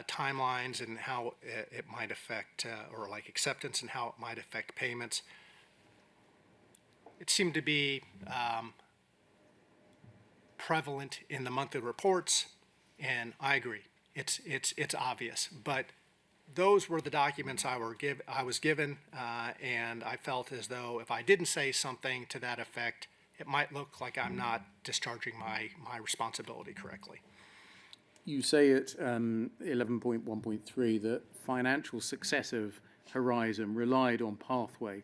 timelines, and how it might affect, or like acceptance and how it might affect payments. It seemed to be prevalent in the monthly reports, and I agree. It's obvious, but those were the documents I was given, and I felt as though if I didn't say something to that effect, it might look like I'm not discharging my responsibility correctly. You say at 11.1.3 that financial success of Horizon relied on Pathway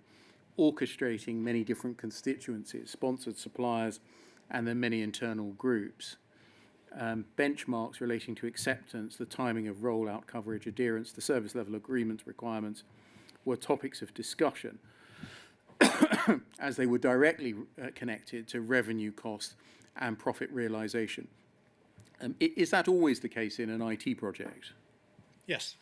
orchestrating many different constituencies, sponsored suppliers, and then many internal groups. Benchmarks relating to acceptance, the timing of rollout coverage, adherence to service level agreements requirements were topics of discussion as they were directly connected to revenue cost and profit realization. Is that always the case in an IT project? Yes.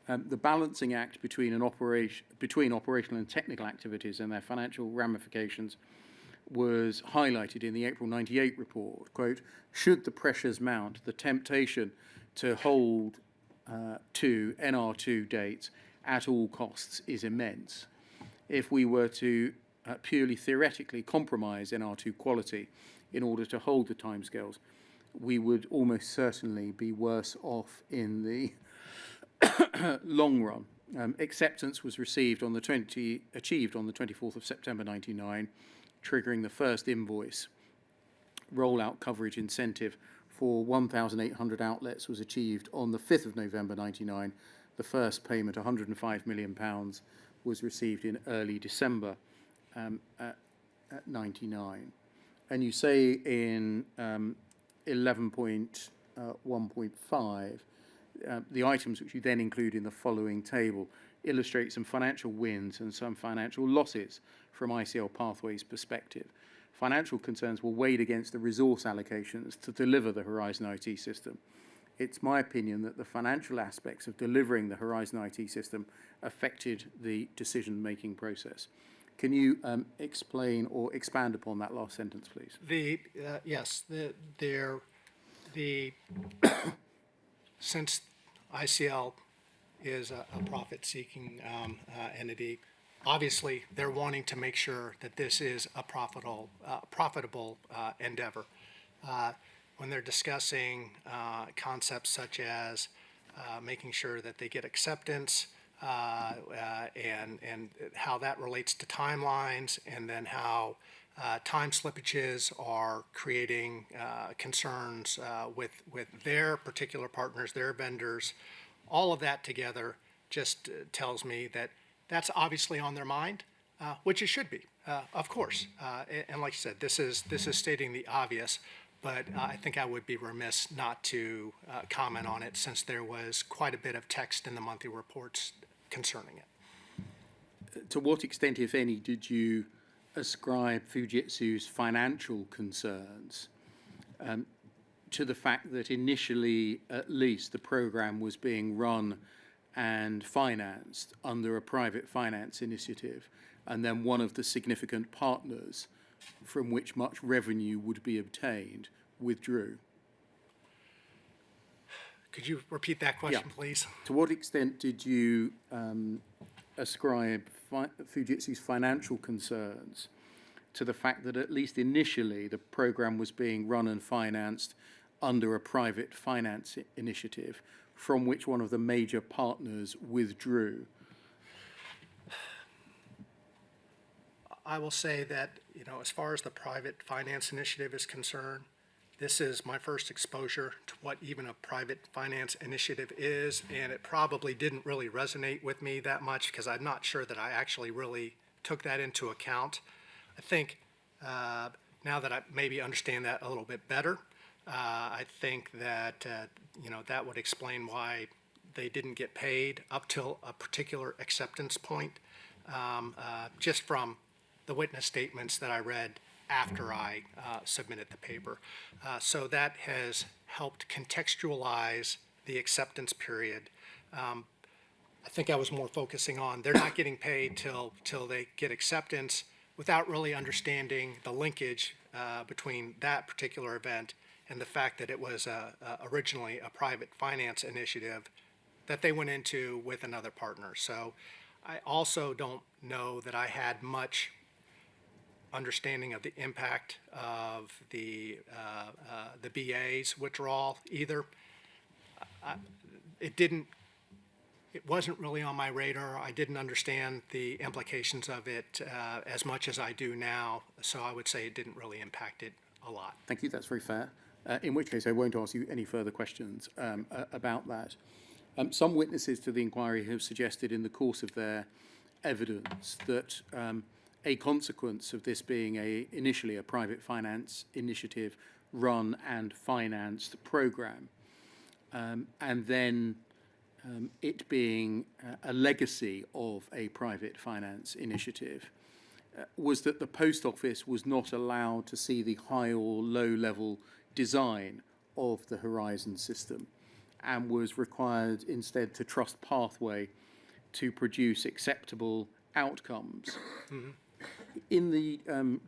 The balancing act between operational and technical activities and their financial ramifications was highlighted in the April 98 report. Quote, should the pressures mount, the temptation to hold to NR2 dates at all costs is immense. If we were to purely theoretically compromise NR2 quality in order to hold the timescales, we would almost certainly be worse off in the long run. Acceptance was achieved on the 24th of September 99, triggering the first invoice. Rollout coverage incentive for 1,800 outlets was achieved on the 5th of November 99. The first payment, £105 million, was received in early December 99. And you say in 11.1.5, the items which you then include in the following table illustrate some financial wins and some financial losses from ICL Pathways' perspective. Financial concerns were weighed against the resource allocations to deliver the Horizon IT system. It's my opinion that the financial aspects of delivering the Horizon IT system affected the decision-making process. Can you explain or expand upon that last sentence, please? Yes, since ICL is a profit-seeking entity, obviously they're wanting to make sure that this is a profitable endeavor. When they're discussing concepts such as making sure that they get acceptance and how that relates to timelines, and then how time slippages are creating concerns with their particular partners, their vendors. All of that together just tells me that that's obviously on their mind, which it should be, of course. And like you said, this is stating the obvious, but I think I would be remiss not to comment on it, since there was quite a bit of text in the monthly reports concerning it. To what extent, if any, did you ascribe Fujitsu's financial concerns to the fact that initially, at least, the program was being run and financed under a private finance initiative, and then one of the significant partners from which much revenue would be obtained withdrew? Could you repeat that question, Yeah. please? To what extent did you ascribe Fujitsu's financial concerns to the fact that at least initially the program was being run and financed under a private finance initiative from which one of the major partners withdrew? I will say that, as far as the private finance initiative is concerned, this is my first exposure to what even a private finance initiative is, and it probably didn't really resonate with me that much, because I'm not sure that I actually really took that into account. I think now that I maybe understand that a little bit better, I think that that would explain why they didn't get paid up till a particular acceptance point, just from the witness statements that I read after I submitted the paper. So that has helped contextualize the acceptance period. I think I was more focusing on they're not getting paid till they get acceptance, without really understanding the linkage between that particular event and the fact that it was originally a private finance initiative that they went into with another partner. So I also don't know that I had much understanding of the impact of the BA's withdrawal either. It wasn't really on my radar. I didn't understand the implications of it as much as I do now, so I would say it didn't really impact it a lot. Thank you, that's very fair. In which case I won't ask you any further questions about that. Some witnesses to the inquiry have suggested in the course of their evidence that a consequence of this being initially a private finance initiative run and financed program, and then it being a legacy of a private finance initiative, was that the post office was not allowed to see the high or low level design of the Horizon system, and was required instead to trust Pathway to produce acceptable outcomes. Mm-hmm. In the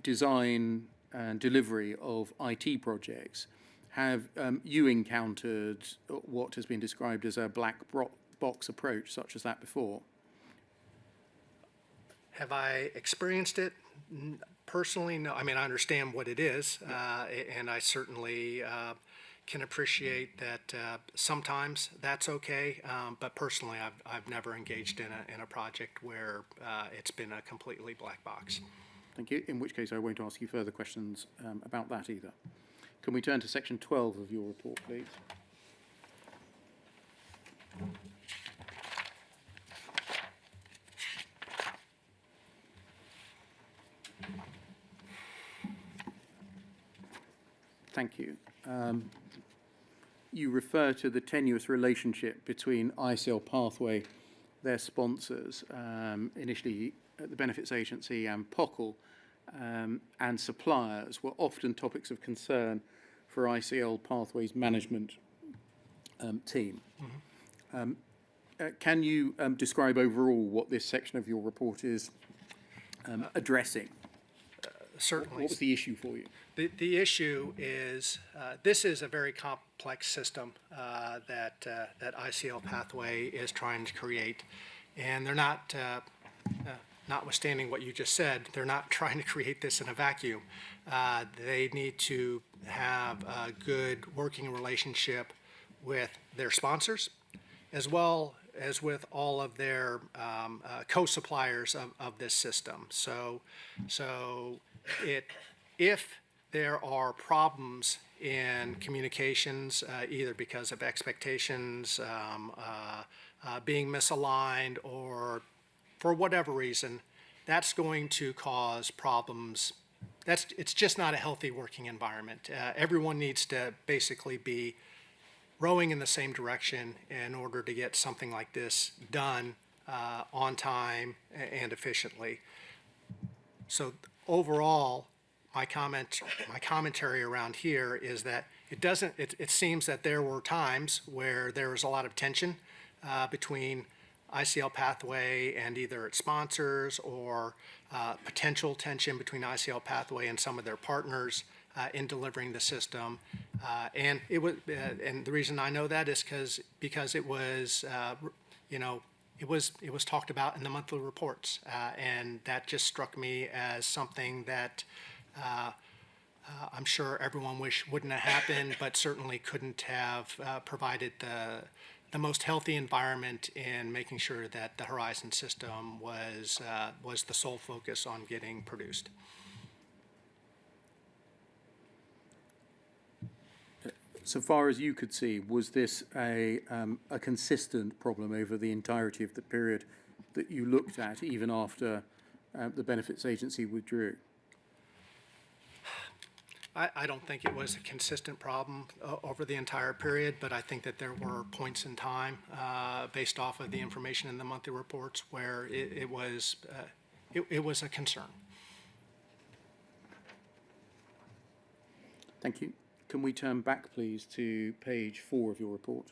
design and delivery of IT projects, have you encountered what has been described as a black box approach such as that before? Have I experienced it? Personally, no. I mean, I understand what it is, and I certainly can appreciate that sometimes that's okay, but personally, I've never engaged in a project where it's been a completely black box. Thank you, in which case I won't ask you further questions about that either. Can we turn to section 12 of your report, please? Thank you. You refer to the tenuous relationship between ICL Pathway their sponsors, initially the Benefits Agency and POCL, and suppliers, were often topics of concern for ICL Pathways management team. Can you describe overall what this section of your report is addressing? Certainly. What was the issue for you? The issue is, this is a very complex system that ICL Pathway is trying to create. And they're not, notwithstanding what you just said, they're not trying to create this in a vacuum. They need to have a good working relationship with their sponsors, as well as with all of their co-suppliers of this system. So if there are problems in communications, either because of expectations being misaligned or for whatever reason, that's going to cause problems. It's just not a healthy working environment. Everyone needs to basically be rowing in the same direction in order to get something like this done on time and efficiently. So overall, my commentary around here is that it seems that there were times where there was a lot of tension between ICL Pathway and either its sponsors, or potential tension between ICL Pathway and some of their partners in delivering the system. And the reason I know that is because it was, it was talked about in the monthly reports, and that just struck me as something that I'm sure everyone wouldn't have happened, but certainly couldn't have provided the most healthy environment in making sure that the Horizon system was the sole focus on getting produced. So far as you could see, was this a consistent problem over the entirety of the period that you looked at, even after the Benefits Agency withdrew? I don't think it was a consistent problem over the entire period, but I think that there were points in time based off of the information in the monthly reports where it was a concern. Thank you. Can we turn back, please, to page 4 of your report?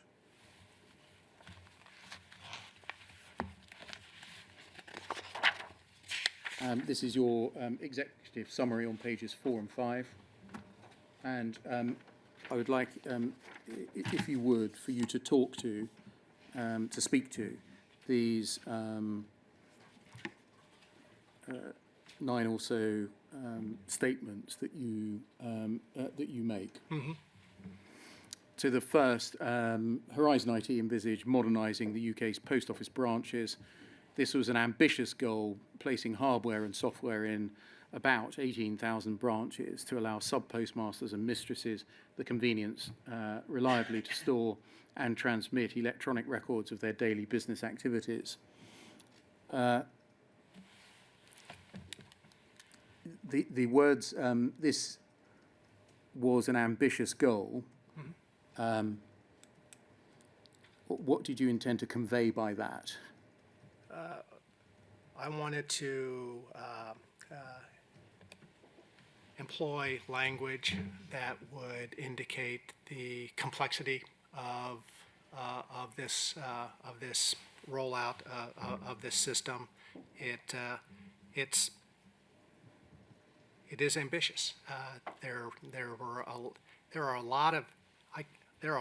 This is your executive summary on pages 4 and 5. And I would like, if you would, for you to talk to speak to these 9 or so statements that you make. Mm-hmm. So the first, Horizon IT envisaged modernising the UK's post office branches. This was an ambitious goal, placing hardware and software in about 18,000 branches to allow sub-postmasters and mistresses the convenience reliably to store and transmit electronic records of their daily business activities. The words, this was an ambitious goal. Mm-hmm. What did you intend to convey by that? I wanted to employ language that would indicate the complexity of this rollout of this system. It is ambitious. There are a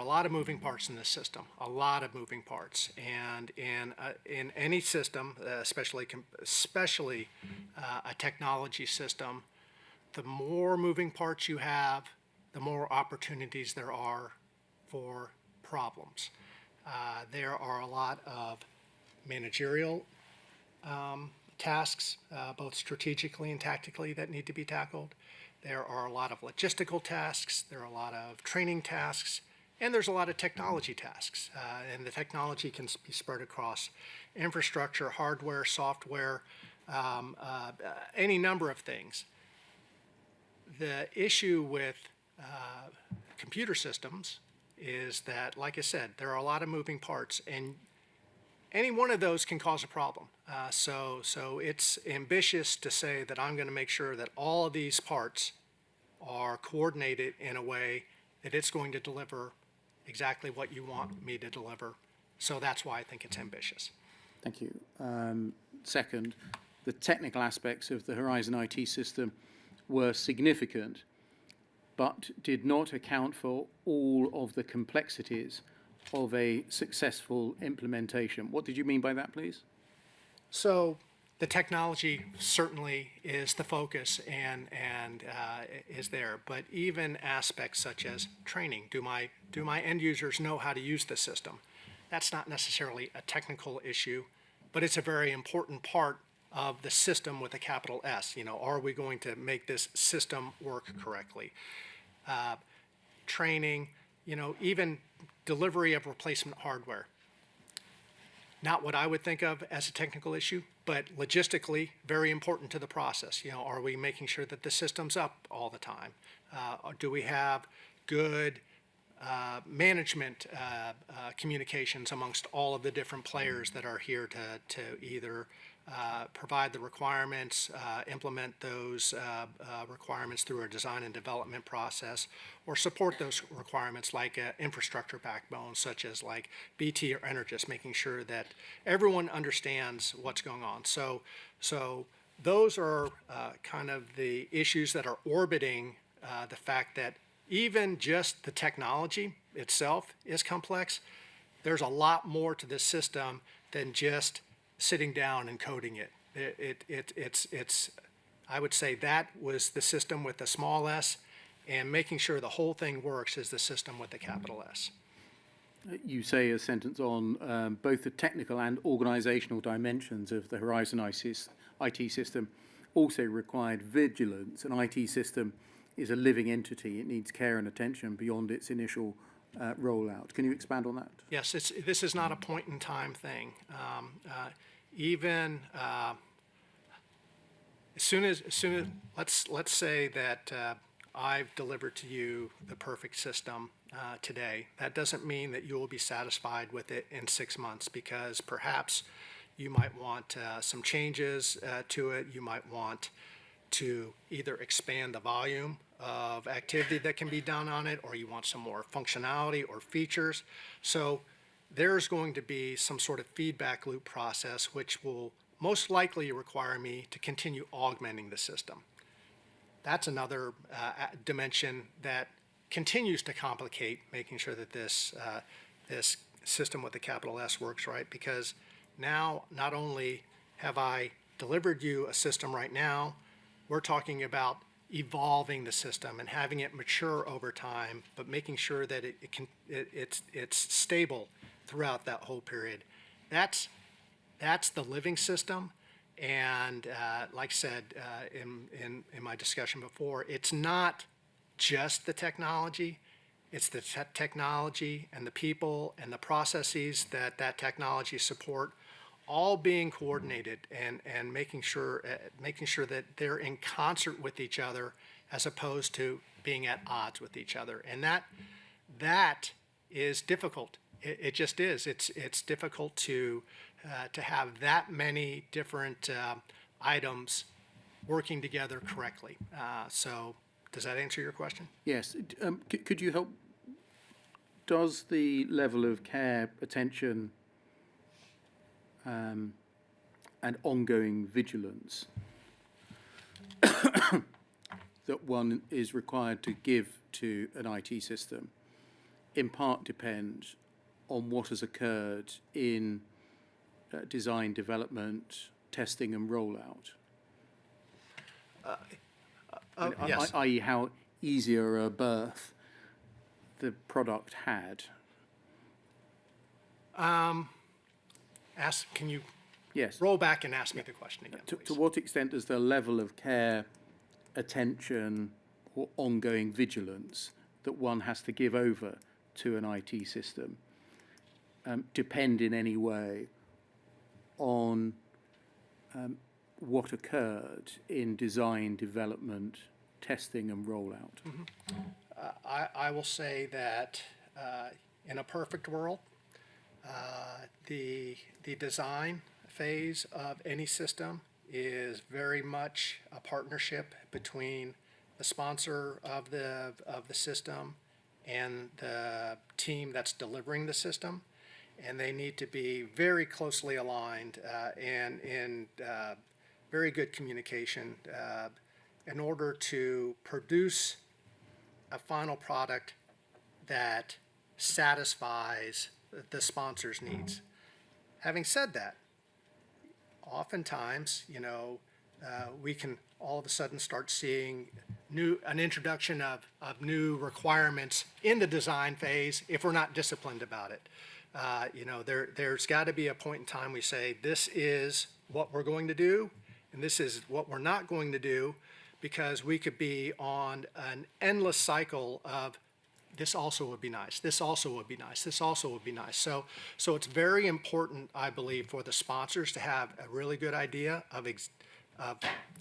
lot of moving parts in this system. A lot of moving parts, and in any system, especially a technology system, the more moving parts you have, the more opportunities there are for problems. There are a lot of managerial tasks, both strategically and tactically, that need to be tackled. There are a lot of logistical tasks. There are a lot of training tasks. And there's a lot of technology tasks. And the technology can be spread across infrastructure, hardware, software, any number of things. The issue with computer systems is that, like I said, there are a lot of moving parts, and any one of those can cause a problem. So it's ambitious to say that I'm going to make sure that all of these parts are coordinated in a way that it's going to deliver exactly what you want me to deliver. So that's why I think it's ambitious. Thank you. Second, the technical aspects of the Horizon IT system were significant, but did not account for all of the complexities of a successful implementation. What did you mean by that, please? So the technology certainly is the focus and is there, but even aspects such as training. Do my end users know how to use the system? That's not necessarily a technical issue, but it's a very important part of the system with a capital S. You know, are we going to make this system work correctly? Training, you know, even delivery of replacement hardware. Not what I would think of as a technical issue, but logistically very important to the process. You know, are we making sure that the system's up all the time? Do we have good management communications amongst all of the different players that are here to either provide the requirements, implement those requirements through a design and development process, or support those requirements like infrastructure backbone, such as like BT or Energis, making sure that everyone understands what's going on. So those are kind of the issues that are orbiting the fact that even just the technology itself is complex. There's a lot more to this system than just sitting down and coding it. It's I would say that was the system with the small s, and making sure the whole thing works is the system with the capital S. You say a sentence on both the technical and organizational dimensions of the Horizon IT system also required vigilance. An IT system is a living entity. It needs care and attention beyond its initial rollout. Can you expand on that? Yes, this is not a point in time thing. Even as soon as let's say that I've delivered to you the perfect system today. That doesn't mean that you will be satisfied with it in 6 months, because perhaps you might want some changes to it. You might want to either expand the volume of activity that can be done on it, or you want some more functionality or features. So there's going to be some sort of feedback loop process, which will most likely require me to continue augmenting the system. That's another dimension that continues to complicate making sure that this system with the capital S works right, because now not only have I delivered you a system right now, we're talking about evolving the system and having it mature over time, but making sure that it's stable throughout that whole period. That's the living system. And like I said in my discussion before, it's not just the technology. It's the technology and the people and the processes that technology support, all being coordinated and making sure that they're in concert with each other, as opposed to being at odds with each other. And that is difficult. It just is. It's difficult to have that many different items working together correctly. So does that answer your question? Yes. Could you help? Does the level of care, attention, and ongoing vigilance that one is required to give to an IT system in part depend on what has occurred in design, development, testing and rollout? Yes. I.e. how easier a birth the product had? Can you Yes. roll back and ask me the question again, To please? what extent does the level of care, attention, or ongoing vigilance that one has to give over to an IT system depend in any way on what occurred in design, development, testing, and rollout? I will say that in a perfect world, The design phase of any system is very much a partnership between the sponsor of the system and the team that's delivering the system, and they need to be very closely aligned and in very good communication in order to produce a final product that satisfies the sponsor's needs. Having said that, oftentimes, we can all of a sudden start seeing an introduction of new requirements in the design phase if we're not disciplined about it. There's got to be a point in time we say, this is what we're going to do, and this is what we're not going to do, because we could be on an endless cycle of this also would be nice, this also would be nice, this also would be nice. So it's very important, I believe, for the sponsors to have a really good idea of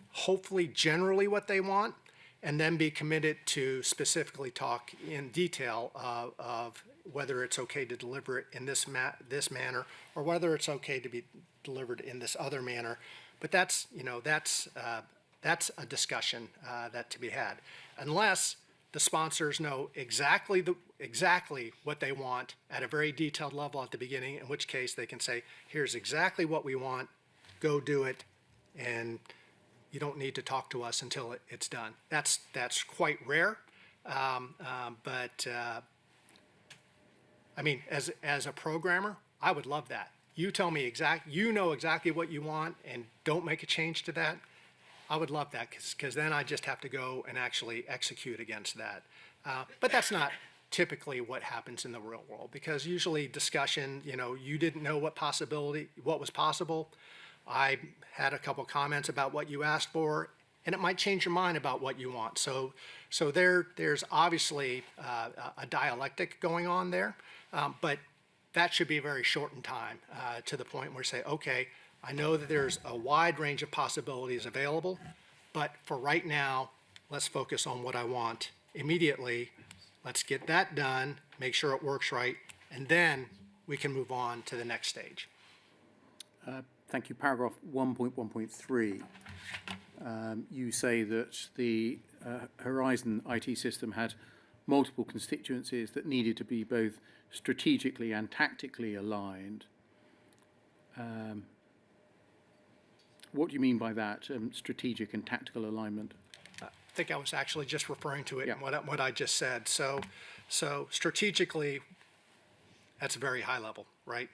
hopefully generally what they want, and then be committed to specifically talk in detail of whether it's okay to deliver it in this manner, or whether it's okay to be delivered in this other manner. But that's a discussion that to be had, unless the sponsors know exactly what they want at a very detailed level at the beginning, in which case they can say, here's exactly what we want, go do it, and you don't need to talk to us until it's done. That's quite rare, but I mean, as a programmer, I would love that. You tell me you know exactly what you want, and don't make a change to that. I would love that, because then I just have to go and actually execute against that. But that's not typically what happens in the real world, because usually discussion, you didn't know what was possible. I had a couple comments about what you asked for, and it might change your mind about what you want. So there's obviously a dialectic going on there, but that should be very short in time to the point where you say, okay, I know that there's a wide range of possibilities available, but for right now, let's focus on what I want immediately. Let's get that done, make sure it works right, and then we can move on to the next stage. Thank you. Paragraph 1.1.3. You say that the Horizon IT system had multiple constituencies that needed to be both strategically and tactically aligned. What do you mean by that, strategic and tactical alignment? I think I was actually just referring to it in Yeah. what I just said. So strategically, that's very high level, right?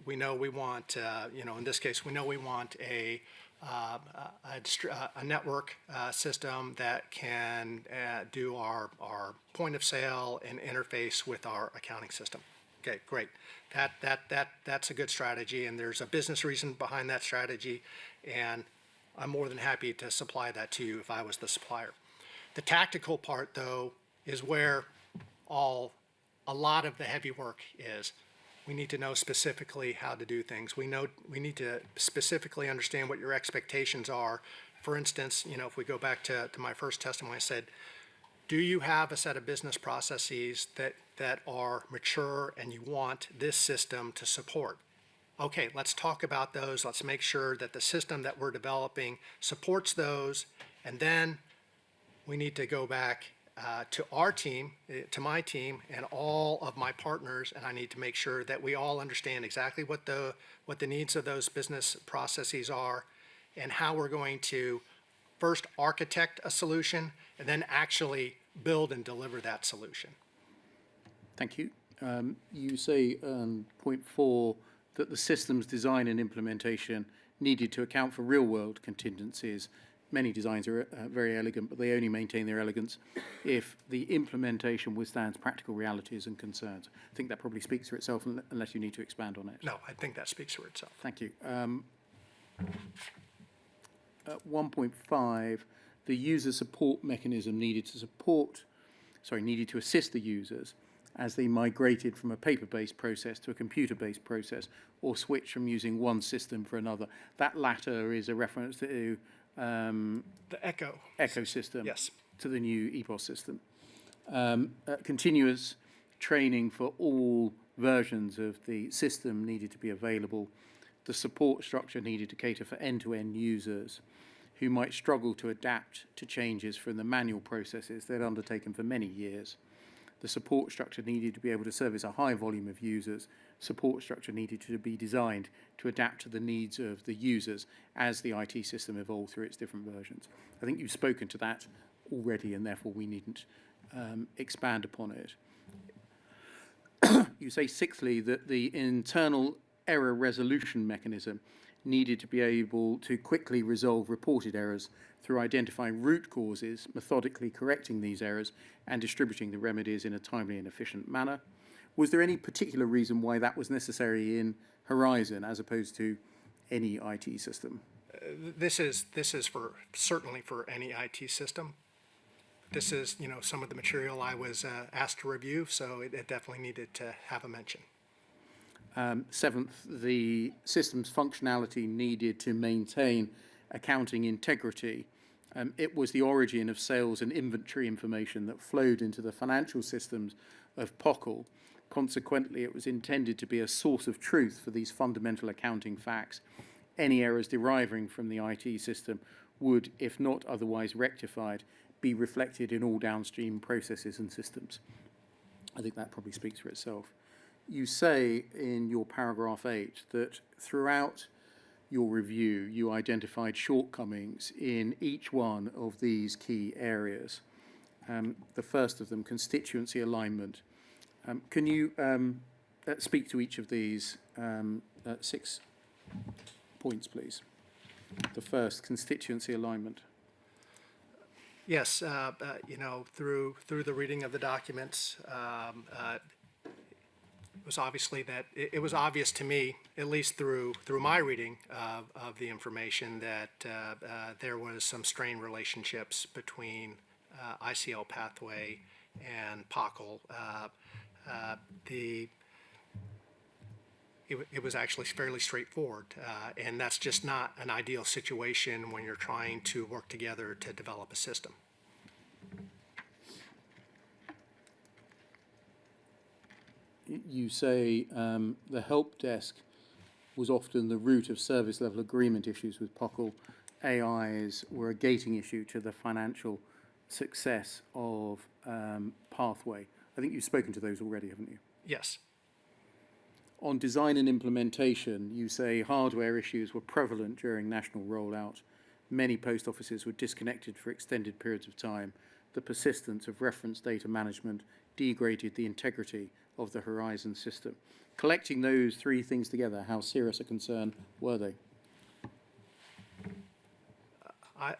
We know we want, in this case, we know we want a network system that can do our point of sale and interface with our accounting system. Okay, great. That's a good strategy, and there's a business reason behind that strategy, and I'm more than happy to supply that to you if I was the supplier. The tactical part, though, is where a lot of the heavy work is. We need to know specifically how to do things. We need to specifically understand what your expectations are. For instance, if we go back to my first testimony, I said, do you have a set of business processes that are mature and you want this system to support? Okay, let's talk about those. Let's make sure that the system that we're developing supports those, and then we need to go back to our team, to my team, and all of my partners, and I need to make sure that we all understand exactly what the needs of those business processes are, and how we're going to first architect a solution, and then actually build and deliver that solution. Thank you. You say point 4 that the system's design and implementation needed to account for real-world contingencies. Many designs are very elegant, but they only maintain their elegance if the implementation withstands practical realities and concerns. I think that probably speaks for itself, unless you need to expand on it. No, I think that speaks for itself. Thank you. At 1.5, the user support mechanism needed to assist the users as they migrated from a paper-based process to a computer-based process, or switch from using one system for another. That latter is a reference to The Echo system, Yes. to the new EPOS system. Continuous training for all versions of the system needed to be available. The support structure needed to cater for end-to-end users who might struggle to adapt to changes from the manual processes they'd undertaken for many years. The support structure needed to be able to service a high volume of users. Support structure needed to be designed to adapt to the needs of the users as the IT system evolved through its different versions. I think you've spoken to that already, and therefore we needn't expand upon it. You say, sixthly, that the internal error resolution mechanism needed to be able to quickly resolve reported errors through identifying root causes, methodically correcting these errors, and distributing the remedies in a timely and efficient manner. Was there any particular reason why that was necessary in Horizon as opposed to any IT system? This is certainly for any IT system. This is, some of the material I was asked to review, so it definitely needed to have a mention. Seventh, the system's functionality needed to maintain accounting integrity. It was the origin of sales and inventory information that flowed into the financial systems of POCL. Consequently, it was intended to be a source of truth for these fundamental accounting facts. Any errors deriving from the IT system would, if not otherwise rectified, be reflected in all downstream processes and systems. I think that probably speaks for itself. You say in your paragraph 8 that throughout your review, you identified shortcomings in each one of these key areas. The first of them, constituency alignment. Can you speak to each of these 6 points, please? The first, constituency alignment. Yes, through the reading of the documents, it was obvious to me, at least through my reading of the information, that there was some strained relationships between ICL Pathway and POCL. It was actually fairly straightforward, and that's just not an ideal situation when you're trying to work together to develop a system. You say the help desk was often the root of service level agreement issues with POCL. AIs were a gating issue to the financial success of Pathway. I think you've spoken to those already, haven't you? Yes. On design and implementation, you say hardware issues were prevalent during national rollout. Many post offices were disconnected for extended periods of time. The persistence of reference data management degraded the integrity of the Horizon system. Collecting those 3 things together, how serious a concern were they?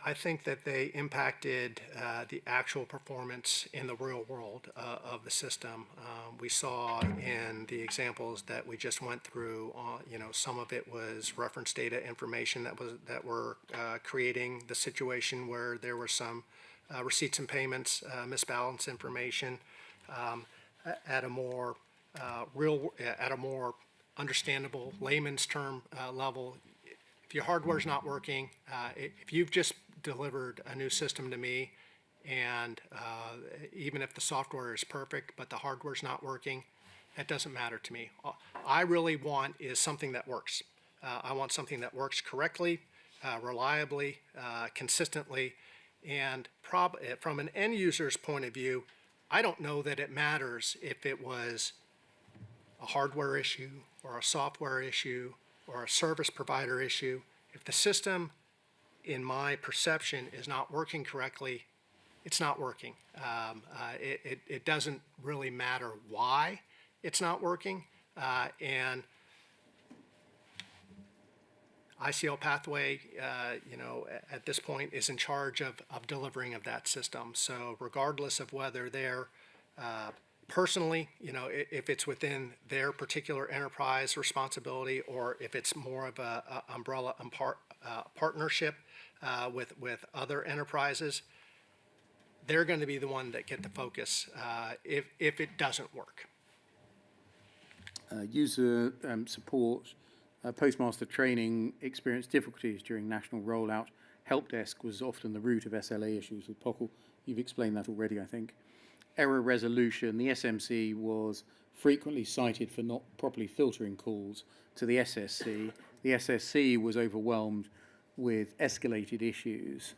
I think that they impacted the actual performance in the real world of the system. We saw in the examples that we just went through, some of it was reference data information that were creating the situation where there were some receipts and payments, misbalance information at a more understandable layman's term level. If your hardware's not working, if you've just delivered a new system to me, and even if the software is perfect but the hardware's not working, that doesn't matter to me. I really want is something that works. I want something that works correctly, reliably, consistently, and from an end user's point of view, I don't know that it matters if it was a hardware issue or a software issue or a service provider issue. If the system, in my perception, is not working correctly, it's not working. It doesn't really matter why it's not working. And ICL Pathway, at this point is in charge of delivering of that system. So regardless of whether they're personally, if it's within their particular enterprise responsibility, or if it's more of a umbrella partnership with other enterprises, they're going to be the one that get the focus if it doesn't work. User support, postmaster training experienced difficulties during national rollout. Help desk was often the root of SLA issues with POCL. You've explained that already, I think. Error resolution, the SMC was frequently cited for not properly filtering calls to the SSC. The SSC was overwhelmed with escalated issues,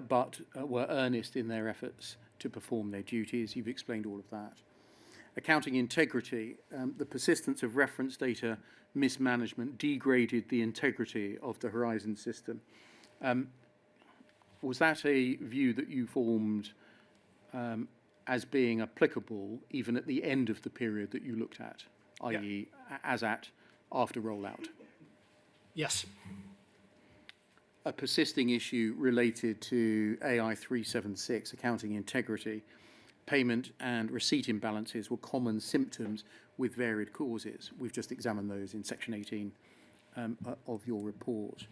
but were earnest in their efforts to perform their duties. You've explained all of that. Accounting integrity, the persistence of reference data mismanagement degraded the integrity of the Horizon system. Was that a view that you formed as being applicable even at the end of the period that you looked at, i.e. as at after rollout? Yes. A persisting issue related to AI 376, accounting integrity, payment and receipt imbalances were common symptoms with varied causes. We've just examined those in section 18 of your report.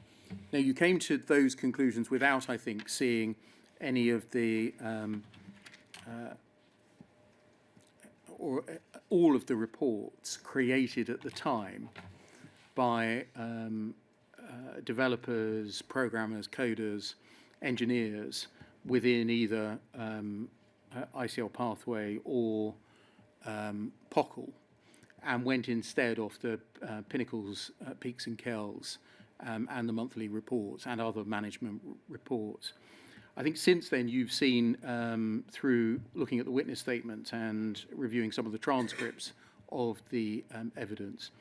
Now, you came to those conclusions without, I think, seeing any of the or all of the reports created at the time by developers, programmers, coders, engineers within either ICL Pathway or POCL, and went instead off the Pinnacles, Peaks and Kells and the monthly reports and other management reports. I think since then you've seen, through looking at the witness statements and reviewing some of the transcripts of the evidence,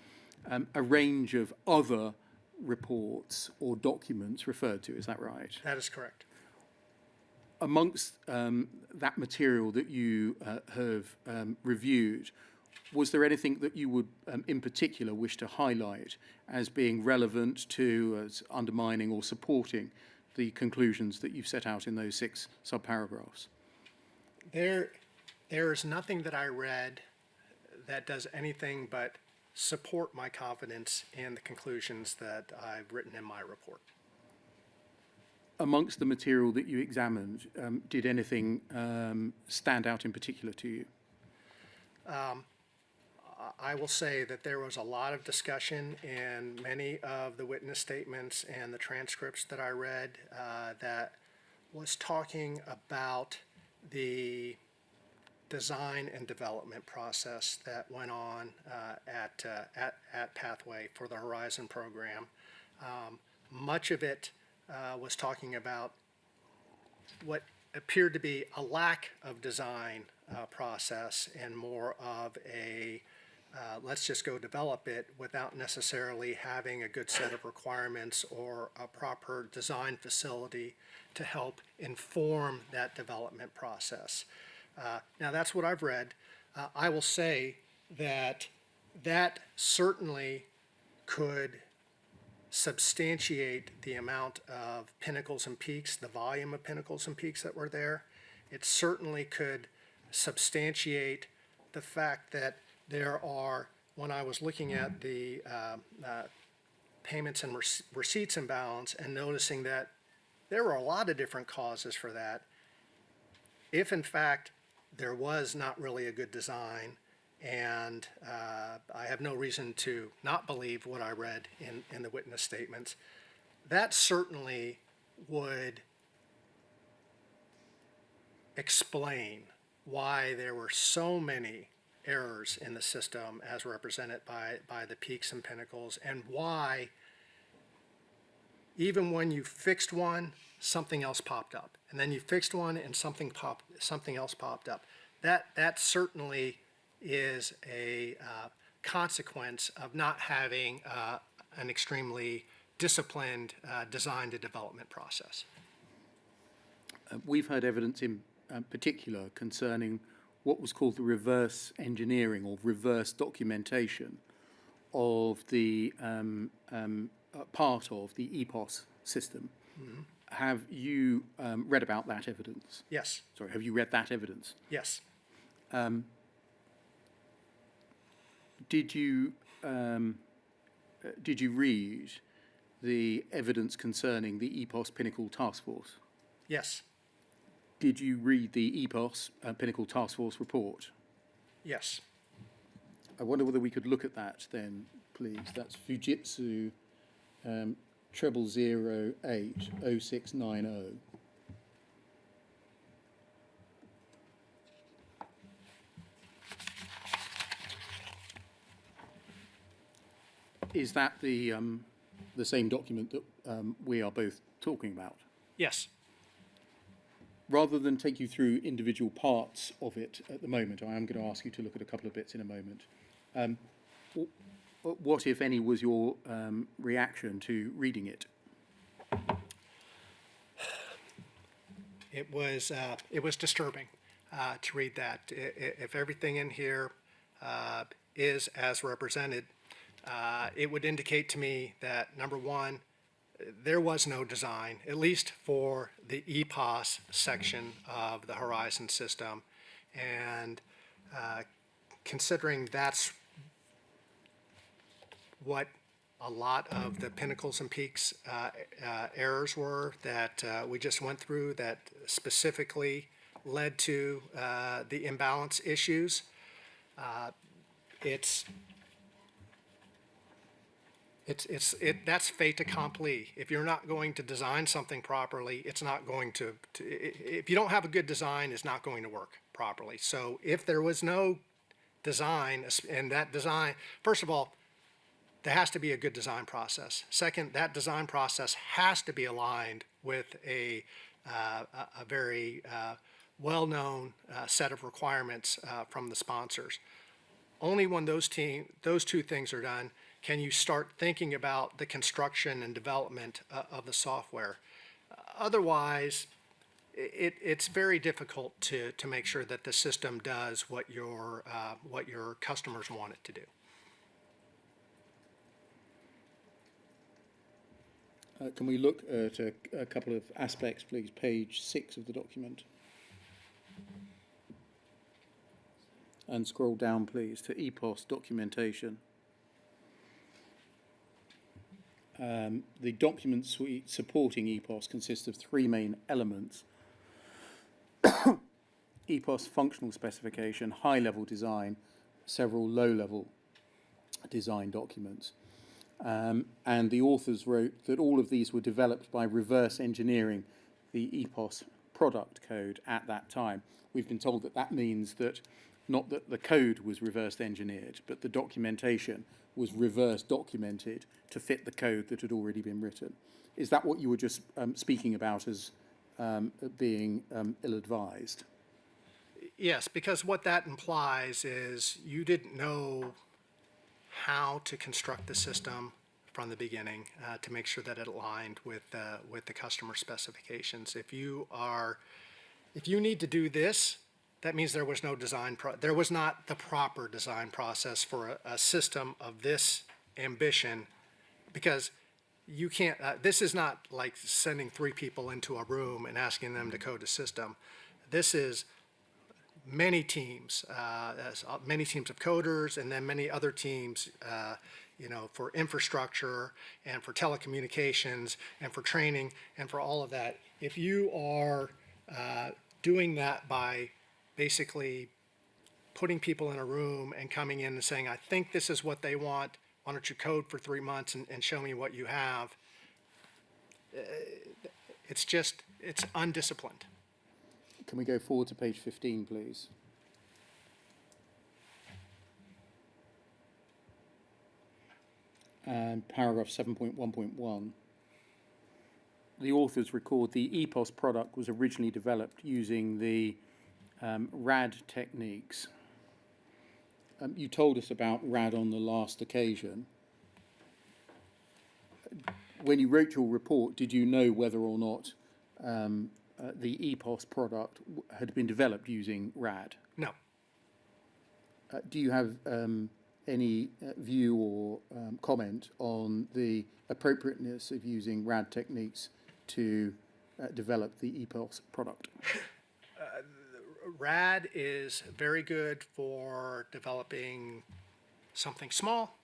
a range of other reports or documents referred to. Is that right? That is correct. Amongst that material that you have reviewed, was there anything that you would in particular wish to highlight as being relevant to, as undermining or supporting the conclusions that you've set out in those 6 subparagraphs? There is nothing that I read that does anything but support my confidence in the conclusions that I've written in my report. Amongst the material that you examined, did anything stand out in particular to you? I will say that there was a lot of discussion in many of the witness statements and the transcripts that I read that was talking about the design and development process that went on at Pathway for the Horizon program. Much of it was talking about what appeared to be a lack of design process and more of a let's just go develop it without necessarily having a good set of requirements or a proper design facility to help inform that development process. Now that's what I've read. I will say that that certainly could substantiate the amount of pinnacles and peaks, the volume of pinnacles and peaks that were there. It certainly could substantiate the fact that there are, when I was looking at the payments and receipts imbalance and noticing that there were a lot of different causes for that, if in fact there was not really a good design, and I have no reason to not believe what I read in the witness statements, that certainly would explain why there were so many errors in the system as represented by the peaks and pinnacles, and why even when you fixed one, something else popped up, and then you fixed one and something else popped up. That certainly is a consequence of not having an extremely disciplined design to development process. We've heard evidence in particular concerning what was called the reverse engineering or reverse documentation of the part of the EPOS system. Mm-hmm. Have you read about that evidence? Yes. Sorry, have you read that evidence? Yes. Did you read the evidence concerning the EPOS Pinnacle Task Force? Yes. Did you read the EPOS Pinnacle Task Force report? Yes. I wonder whether we could look at that then, please. That's Fujitsu 00080690. Is that the same document that we are both talking about? Yes. Rather than take you through individual parts of it at the moment, I am going to ask you to look at a couple of bits in a moment. What, if any, was your reaction to reading it? It was disturbing to read that. If everything in here is as represented, it would indicate to me that, number one, there was no design, at least for the EPOS section of the Horizon system. And considering that's what a lot of the pinnacles and peaks errors were that we just went through that specifically led to the imbalance issues, that's fait accompli. If you're not going to design something properly, it's not going to, if you don't have a good design, it's not going to work properly. So if there was no design, and that design, first of all, there has to be a good design process. Second, that design process has to be aligned with a very well-known set of requirements from the sponsors. Only when those two things are done can you start thinking about the construction and development of the software. Otherwise, it's very difficult to make sure that the system does what your customers want it to do. Can we look at a couple of aspects, please? Page 6 of the document. And scroll down, please, to EPOS documentation. The document suite supporting EPOS consists of three main elements. EPOS functional specification, high-level design, several low-level design documents. And the authors wrote that all of these were developed by reverse engineering the EPOS product code at that time. We've been told that that means that not that the code was reverse engineered, but the documentation was reverse documented to fit the code that had already been written. Is that what you were just speaking about as being ill-advised? Yes, because what that implies is you didn't know how to construct the system from the beginning to make sure that it aligned with the customer specifications. If you need to do this, that means there was no there was not the proper design process for a system of this ambition, because you can't, this is not like sending 3 people into a room and asking them to code a system. This is many teams of coders, and then many other teams, for infrastructure and for telecommunications and for training and for all of that. If you are doing that by basically putting people in a room and coming in and saying, I think this is what they want, why don't you code for 3 months and show me what you have, it's undisciplined. Can we go forward to page 15, please? And paragraph 7.1.1. The authors record the EPOS product was originally developed using the RAD techniques. You told us about RAD on the last occasion. When you wrote your report, did you know whether or not the EPOS product had been developed using RAD? No. Do you have any view or comment on the appropriateness of using RAD techniques to develop the EPOS product? RAD is very good for developing something small,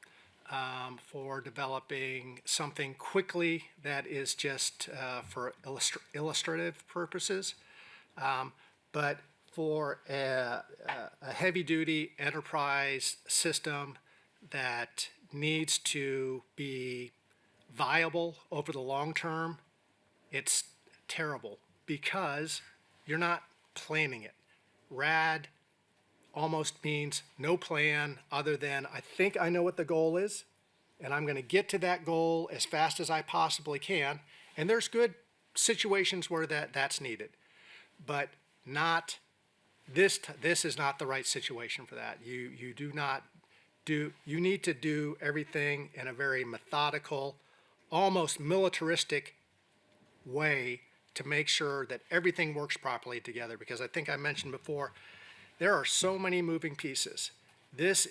for developing something quickly that is just for illustrative purposes. But for a heavy-duty enterprise system that needs to be viable over the long term, it's terrible because you're not planning it. RAD almost means no plan other than I think I know what the goal is, and I'm going to get to that goal as fast as I possibly can. And there's good situations where that's needed, but not this. This is not the right situation for that. You need to do everything in a very methodical, almost militaristic way to make sure that everything works properly together, because I think I mentioned before, there are so many moving pieces. This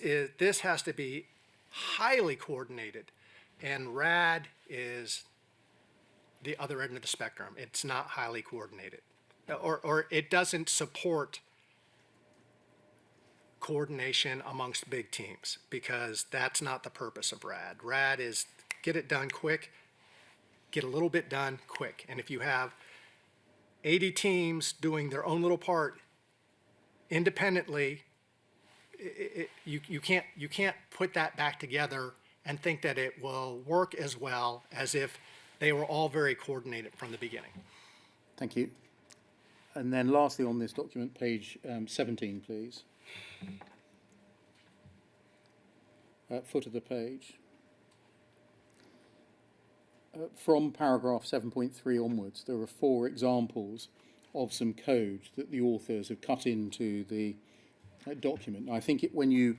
has to be highly coordinated, and RAD is the other end of the spectrum. It's not highly coordinated, or it doesn't support coordination amongst big teams, because that's not the purpose of RAD. RAD is get it done quick, get a little bit done quick. And if you have 80 teams doing their own little part independently, you can't put that back together and think that it will work as well as if they were all very coordinated from the beginning. Thank you. And then lastly on this document, page 17, please. Foot of the page. From paragraph 7.3 onwards, there are 4 examples of some code that the authors have cut into the document. I think when you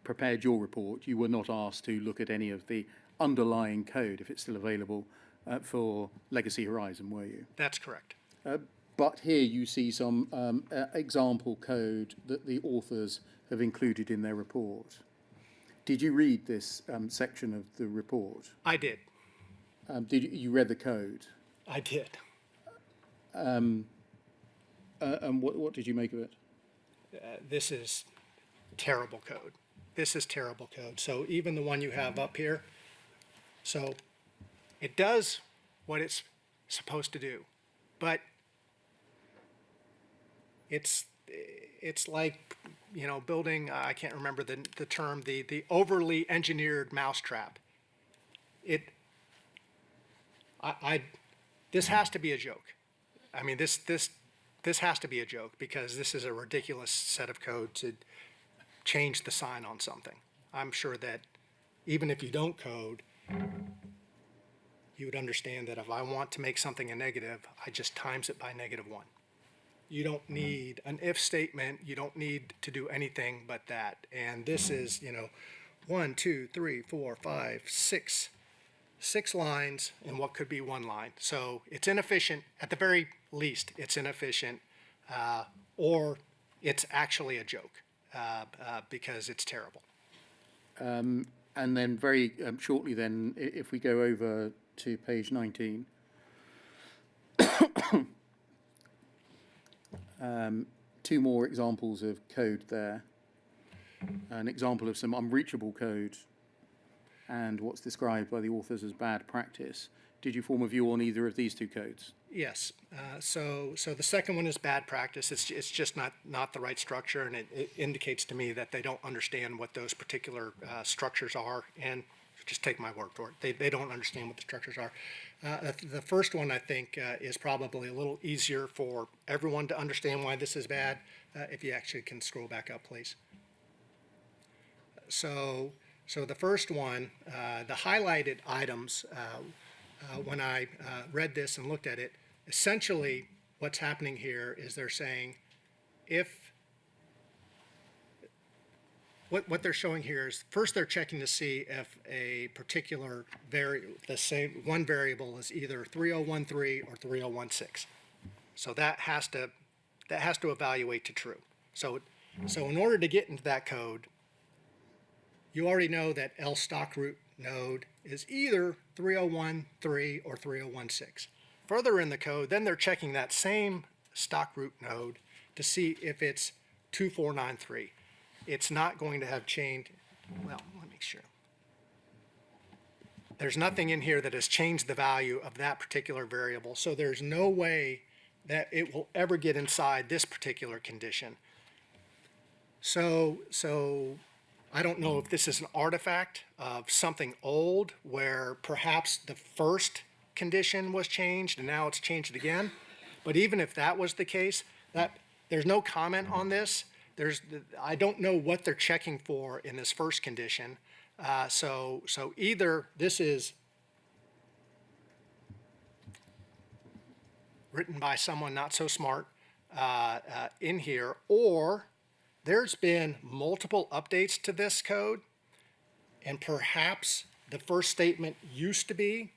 prepared your report, you were not asked to look at any of the underlying code, if it's still available, for Legacy Horizon, were you? That's correct. But here you see some example code that the authors have included in their report. Did you read this section of the report? I did. You read the code? I did. And what did you make of it? This is terrible code. This is terrible code. So even the one you have up here, so it does what it's supposed to do, but it's like, building, I can't remember the term, the overly engineered mousetrap. This has to be a joke. I mean, this has to be a joke, because this is a ridiculous set of code to change the sign on something. I'm sure that even if you don't code, you would understand that if I want to make something a negative, I just times it by -1. You don't need an if statement. You don't need to do anything but that. And this is, 1, 2, 3, 4, 5, 6 lines in what could be 1 line. So it's inefficient. At the very least, it's inefficient, or it's actually a joke, because it's terrible. And then very shortly then, if we go over to page 19, 2 more examples of code there. An example of some unreachable code and what's described by the authors as bad practice. Did you form a view on either of these 2 codes? Yes. So the second one is bad practice. It's just not the right structure, and it indicates to me that they don't understand what those particular structures are. And just take my word for it. They don't understand what the structures are. The first one, I think, is probably a little easier for everyone to understand why this is bad. If you actually can scroll back up, please. So the first one, the highlighted items, when I read this and looked at it, essentially what's happening here is they're saying what they're showing here is, first they're checking to see if a particular one variable is either 3013 or 3016. So that has to evaluate to true. So in order to get into that code, you already know that L stock root node is either 3013 or 3016. Further in the code, then they're checking that same stock root node to see if it's 2493. It's not going to have changed. Well, let me make sure. There's nothing in here that has changed the value of that particular variable, so there's no way that it will ever get inside this particular condition. So I don't know if this is an artifact of something old where perhaps the first condition was changed and now it's changed again. But even if that was the case, there's no comment on this. I don't know what they're checking for in this first condition. So either this is written by someone not so smart in here, or there's been multiple updates to this code, and perhaps the first statement used to be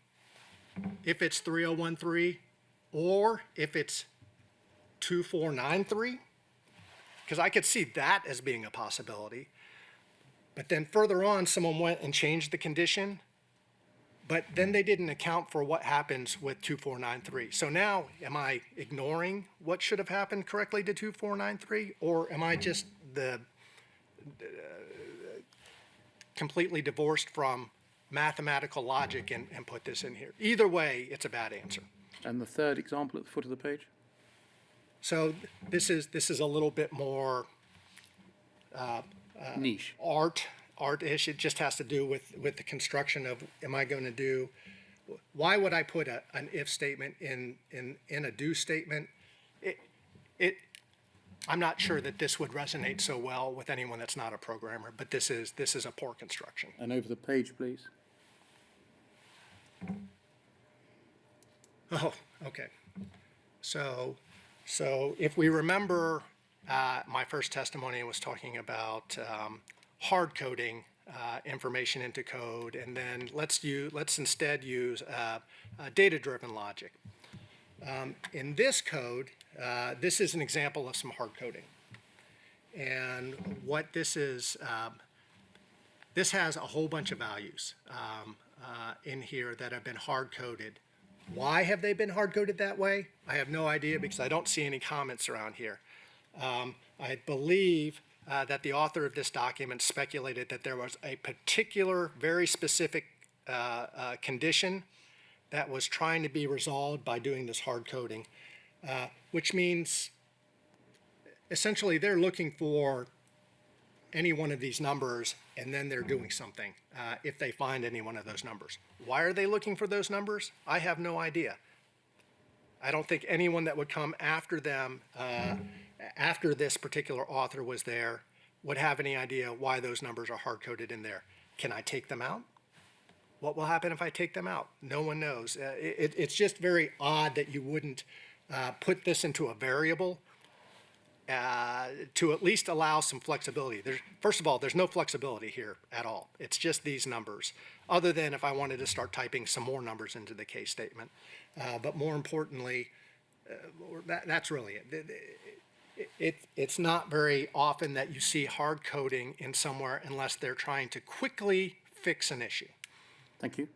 if it's 3013 or if it's 2493, because I could see that as being a possibility. But then further on, someone went and changed the condition, but then they didn't account for what happens with 2493. So now, am I ignoring what should have happened correctly to 2493, or am I just completely divorced from mathematical logic and put this in here? Either way, it's a bad answer. And the third example at the foot of the page? So this is a little bit more Niche. art-ish. It just has to do with the construction of, am I going to do, why would I put an if statement in a do statement? I'm not sure that this would resonate so well with anyone that's not a programmer, but this is a poor construction. And over the page, please. Oh, okay. So if we remember, my first testimony was talking about hard coding information into code, and then let's instead use data-driven logic. In this code, this is an example of some hard coding. And what this is, this has a whole bunch of values in here that have been hard-coded. Why have they been hard-coded that way? I have no idea, because I don't see any comments around here. I believe that the author of this document speculated that there was a particular, very specific condition that was trying to be resolved by doing this hard coding, which means essentially they're looking for any one of these numbers, and then they're doing something if they find any one of those numbers. Why are they looking for those numbers? I have no idea. I don't think anyone that would come after them, after this particular author was there, would have any idea why those numbers are hard-coded in there. Can I take them out? What will happen if I take them out? No one knows. It's just very odd that you wouldn't put this into a variable to at least allow some flexibility. First of all, there's no flexibility here at all. It's just these numbers, other than if I wanted to start typing some more numbers into the case statement. But more importantly, that's really it. It's not very often that you see hard coding in somewhere unless they're trying to quickly fix an issue. Thank you.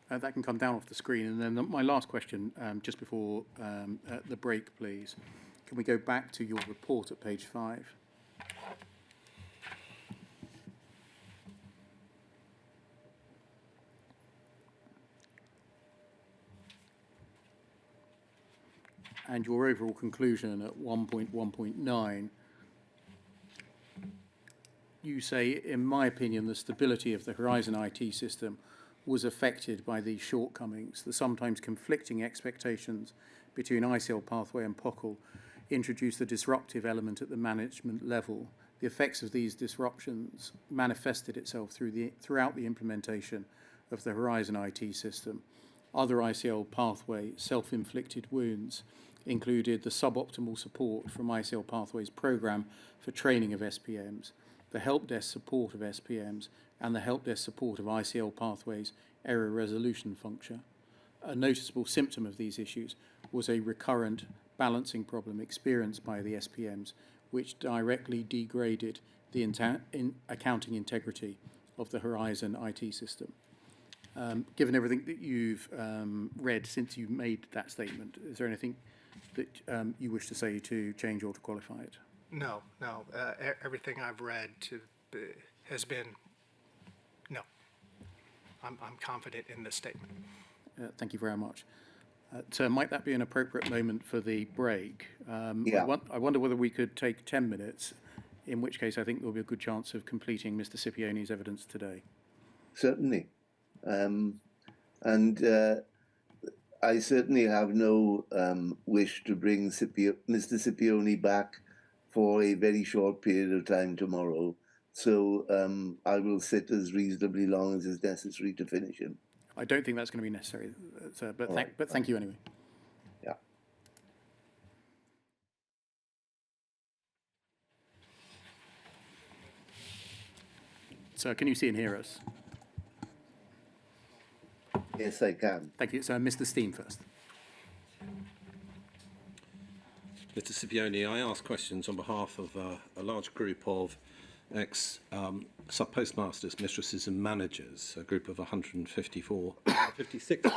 That can come down off the screen. And then my last question, just before the break, please. Can we go back to your report at page 5? And your overall conclusion at 1.1.9, you say, in my opinion, the stability of the Horizon IT system was affected by these shortcomings. The sometimes conflicting expectations between ICL Pathway and POCL introduced the disruptive element at the management level. The effects of these disruptions manifested itself throughout the implementation of the Horizon IT system. Other ICL Pathway self-inflicted wounds included the suboptimal support from ICL Pathway's program for training of SPMs, the help desk support of SPMs, and the help desk support of ICL Pathway's error resolution function. A noticeable symptom of these issues was a recurrent balancing problem experienced by the SPMs, which directly degraded the accounting integrity of the Horizon IT system. Given everything that you've read since you made that statement, is there anything that you wish to say to change or to qualify it? No. Everything I've read has been no. I'm confident in this statement. Thank you very much. So might that be an appropriate moment for the break? Yeah. I wonder whether we could take 10 minutes, in which case I think there will be a good chance of completing Mr. Cipione's evidence today. Certainly. I certainly have no wish to bring Mr. Cipione back for a very short period of time tomorrow. So I will sit as reasonably long as is necessary to finish him. I don't think that's going to be necessary, sir, but, All right. but thank you anyway. Yeah. Sir, can you see and hear us? Yes, I can. Thank you. So, Mr. Steen first. Mr. Cipione, I ask questions on behalf of a large group of ex-sub-postmasters, mistresses and managers, a group of 56.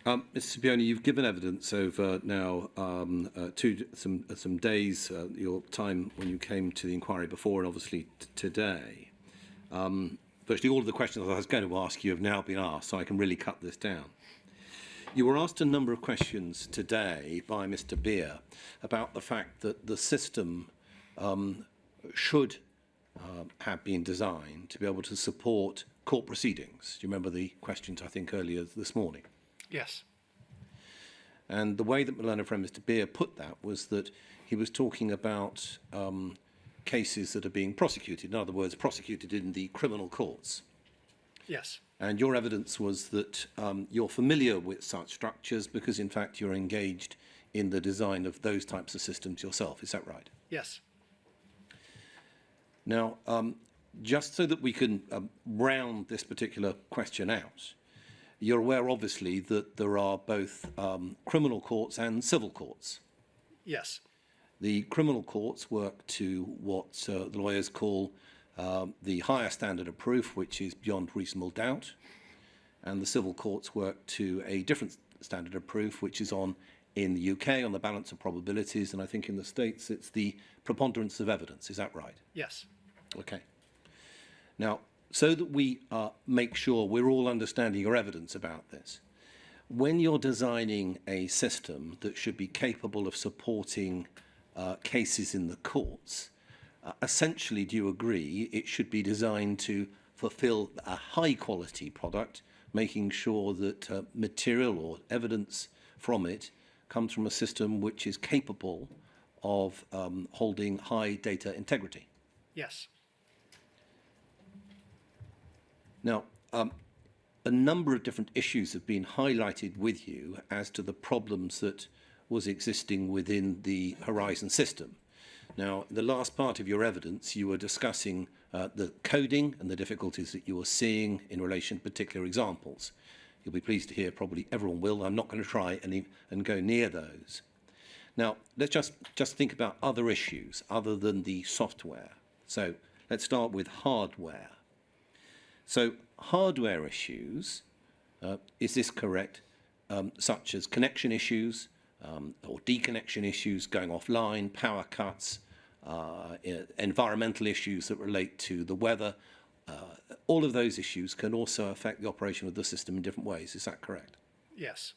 Mr. Cipione, you've given evidence over now some days, your time when you came to the inquiry before and obviously today. Virtually all of the questions I was going to ask you have now been asked, so I can really cut this down. You were asked a number of questions today by Mr. Beer about the fact that the system should have been designed to be able to support court proceedings. Do you remember the questions, I think, earlier this morning? Yes. And the way that my learned friend Mr. Beer put that was that he was talking about cases that are being prosecuted, in other words, prosecuted in the criminal courts. Yes. And your evidence was that you're familiar with such structures because, in fact, you're engaged in the design of those types of systems yourself. Is that right? Yes. Now, just so that we can round this particular question out, you're aware, obviously, that there are both criminal courts and civil courts. Yes. The criminal courts work to what the lawyers call the higher standard of proof, which is beyond reasonable doubt, and the civil courts work to a different standard of proof, which is in the UK on the balance of probabilities, and I think in the States it's the preponderance of evidence. Is that right? Yes. Okay. Now, so that we make sure we're all understanding your evidence about this, when you're designing a system that should be capable of supporting cases in the courts, essentially, do you agree it should be designed to fulfill a high-quality product, making sure that material or evidence from it comes from a system which is capable of holding high data integrity? Yes. Now, a number of different issues have been highlighted with you as to the problems that was existing within the Horizon system. Now, in the last part of your evidence, you were discussing the coding and the difficulties that you were seeing in relation to particular examples. You'll be pleased to hear, probably everyone will, I'm not going to try and go near those. Now, let's just think about other issues other than the software. So let's start with hardware. So hardware issues, is this correct, such as connection issues or deconnection issues, going offline, power cuts, environmental issues that relate to the weather, all of those issues can also affect the operation of the system in different ways. Is that correct? Yes.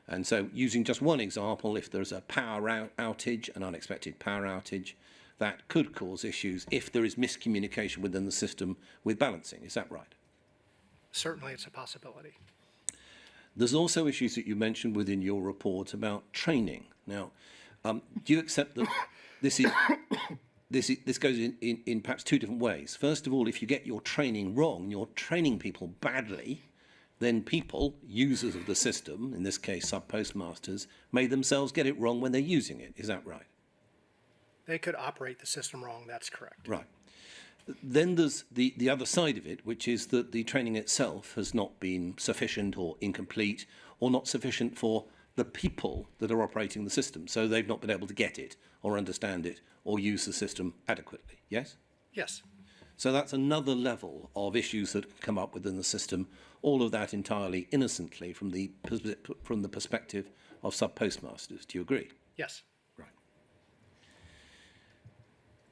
And so using just one example, if there's a power outage, an unexpected power outage, that could cause issues if there is miscommunication within the system with balancing. Is that right? Certainly, it's a possibility. There's also issues that you mentioned within your report about training. Now, do you accept that this goes in perhaps two different ways? First of all, if you get your training wrong, you're training people badly, then people, users of the system, in this case sub-postmasters, may themselves get it wrong when they're using it. Is that right? They could operate the system wrong, that's correct. Right. Then there's the other side of it, which is that the training itself has not been sufficient or incomplete or not sufficient for the people that are operating the system. So they've not been able to get it or understand it or use the system adequately. Yes? Yes. So that's another level of issues that come up within the system, all of that entirely innocently from the perspective of sub-postmasters. Do you agree? Yes.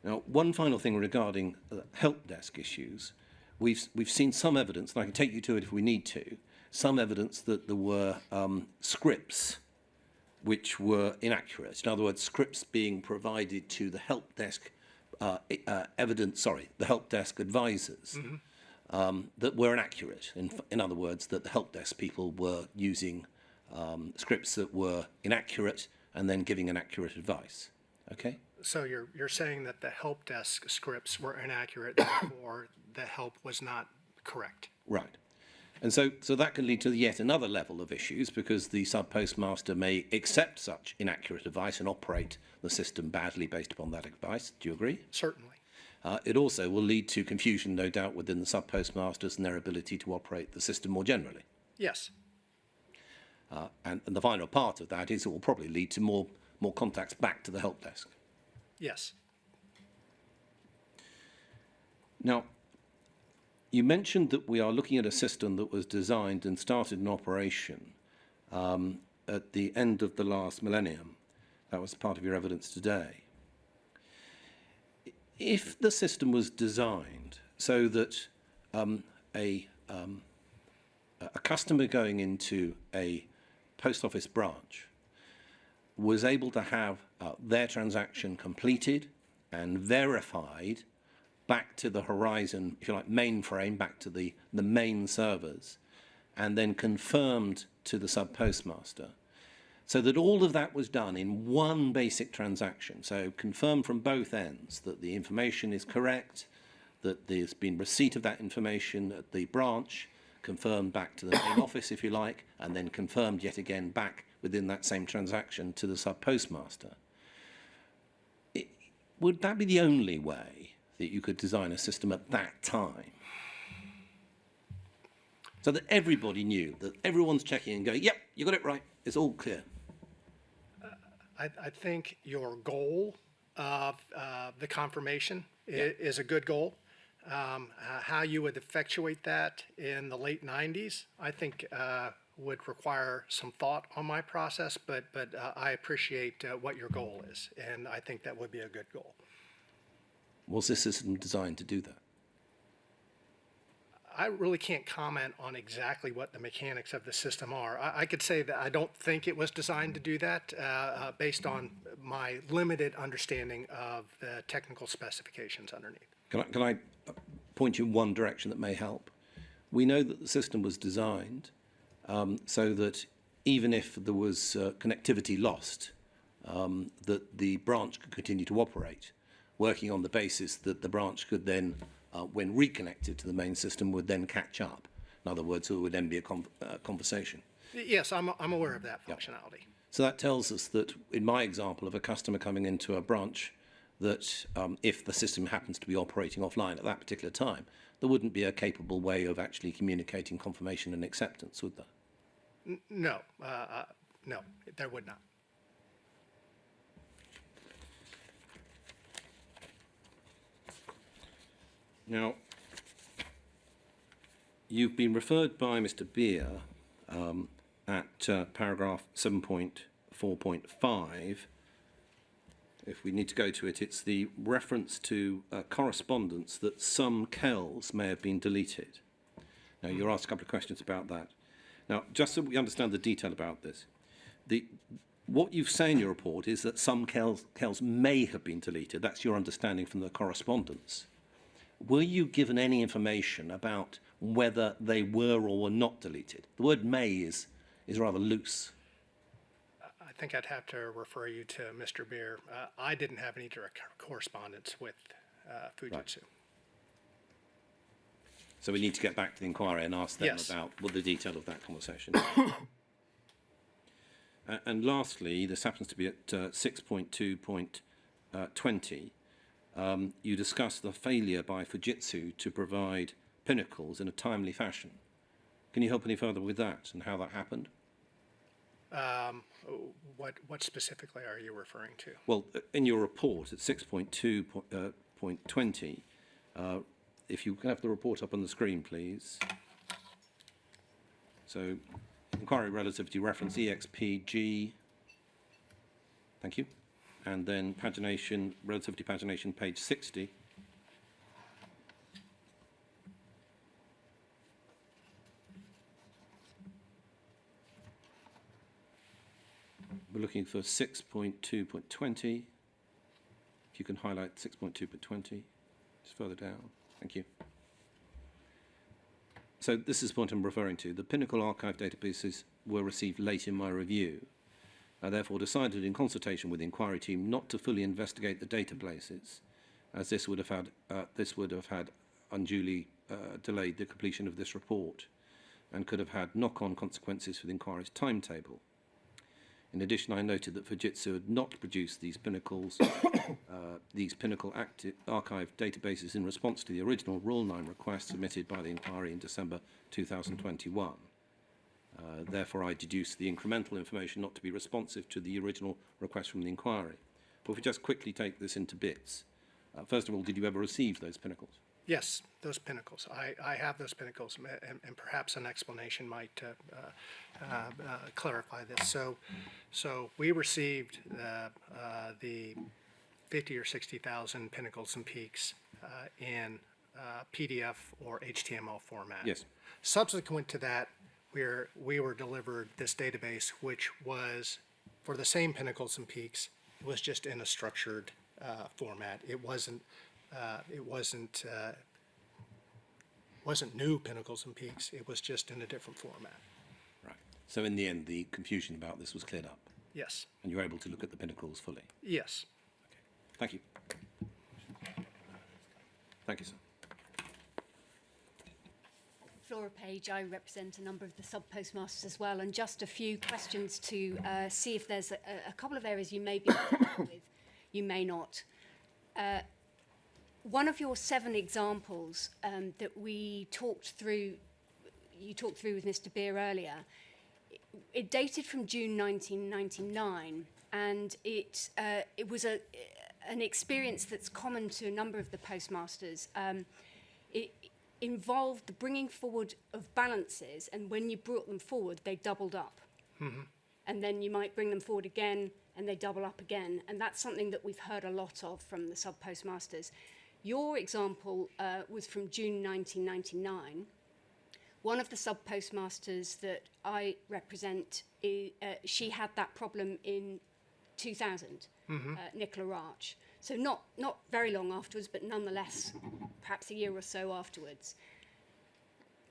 Now, one final thing regarding help desk issues. We've seen some evidence, and I can take you to it if we need to, some evidence that there were scripts which were inaccurate. In other words, scripts being provided to the help desk the help desk advisors that were inaccurate. In other words, that the help desk people were using scripts that were inaccurate and then giving inaccurate advice. Okay? So you're saying that the help desk scripts were inaccurate, therefore the help was not correct? Right. And so that can lead to yet another level of issues, because the sub-postmaster may accept such inaccurate advice and operate the system badly based upon that advice. Do you agree? Certainly. It also will lead to confusion, no doubt, within the sub-postmasters and their ability to operate the system more generally. Yes. And the final part of that is it will probably lead to more contacts back to the help desk. Yes. Now, you mentioned that we are looking at a system that was designed and started in operation at the end of the last millennium. That was part of your evidence today. If the system was designed so that a customer going into a post office branch was able to have their transaction completed and verified back to the Horizon, if you like, mainframe, back to the main servers, and then confirmed to the sub-postmaster, so that all of that was done in one basic transaction. So confirmed from both ends that the information is correct, that there's been receipt of that information at the branch, confirmed back to the main office, if you like, and then confirmed yet again back within that same transaction to the sub-postmaster. Would that be the only way that you could design a system at that time? So that everybody knew, that everyone's checking and going, yep, you got it right, it's all clear. I think your goal of the confirmation is a good goal. How you would effectuate that in the late 90s, I think would require some thought on my process, but I appreciate what your goal is, and I think that would be a good goal. Was this system designed to do that? I really can't comment on exactly what the mechanics of the system are. I could say that I don't think it was designed to do that based on my limited understanding of the technical specifications underneath. Can I point you in one direction that may help? We know that the system was designed so that even if there was connectivity lost, that the branch could continue to operate, working on the basis that the branch could then, when reconnected to the main system, would then catch up. In other words, it would then be a conversation. Yes, I'm aware of that functionality. So that tells us that, in my example of a customer coming into a branch, that if the system happens to be operating offline at that particular time, there wouldn't be a capable way of actually communicating confirmation and acceptance, would there? No, no, there would not. Now, you've been referred by Mr. Beer at paragraph 7.4.5. If we need to go to it, it's the reference to correspondence that some KELs may have been deleted. Now, you're asked a couple of questions about that. Now, just so we understand the detail about this, what you say in your report is that some KELs may have been deleted. That's your understanding from the correspondence. Were you given any information about whether they were or were not deleted? The word may is rather loose. I think I'd have to refer you to Mr. Beer. I didn't have any direct correspondence with Fujitsu. Right. So we need to get back to the inquiry and ask them Yes. about what the detail of that conversation. And lastly, this happens to be at 6.2.20. You discuss the failure by Fujitsu to provide pinnacles in a timely fashion. Can you help any further with that and how that happened? What specifically are you referring to? Well, in your report at 6.2.20, if you can have the report up on the screen, please. So, inquiry relativity reference EXPG. Thank you. And then pagination, relativity pagination, page 60. We're looking for 6.2.20. If you can highlight 6.2.20, just further down. Thank you. So this is what I'm referring to. The Pinnacle archive databases were received late in my review. I therefore decided in consultation with the inquiry team not to fully investigate the databases, as this would have had unduly delayed the completion of this report and could have had knock-on consequences for the inquiry's timetable. In addition, I noted that Fujitsu had not produced these Pinnacle archive databases in response to the original Rule 9 request submitted by the inquiry in December 2021. Therefore, I deduced the incremental information not to be responsive to the original request from the inquiry. But if we just quickly take this into bits, first of all, did you ever receive those Pinnacles? Yes, those Pinnacles. I have those Pinnacles, and perhaps an explanation might clarify this. So we received the 50 or 60,000 Pinnacles and Peaks in PDF or HTML format. Yes. Subsequent to that, we were delivered this database, which was for the same Pinnacles and Peaks. It was just in a structured format. It wasn't new Pinnacles and Peaks. It was just in a different format. Right. So in the end, the confusion about this was cleared up, Yes. and you were able to look at the Pinnacles fully. Yes. Thank you. Thank you, sir. Flora Page, I represent a number of the sub-postmasters as well, and just a few questions to see if there's a couple of areas you may be familiar with, you may not. One of your 7 examples that you talked through with Mr. Beer earlier, it dated from June 1999, and it was an experience that's common to a number of the postmasters. It involved the bringing forward of balances, and when you brought them forward, they doubled up. Mm-hmm. And then you might bring them forward again, and they double up again. And that's something that we've heard a lot of from the sub-postmasters. Your example was from June 1999. One of the sub-postmasters that I represent, she had that problem in 2000, Nicola Arch. So not very long afterwards, but nonetheless, perhaps a year or so afterwards.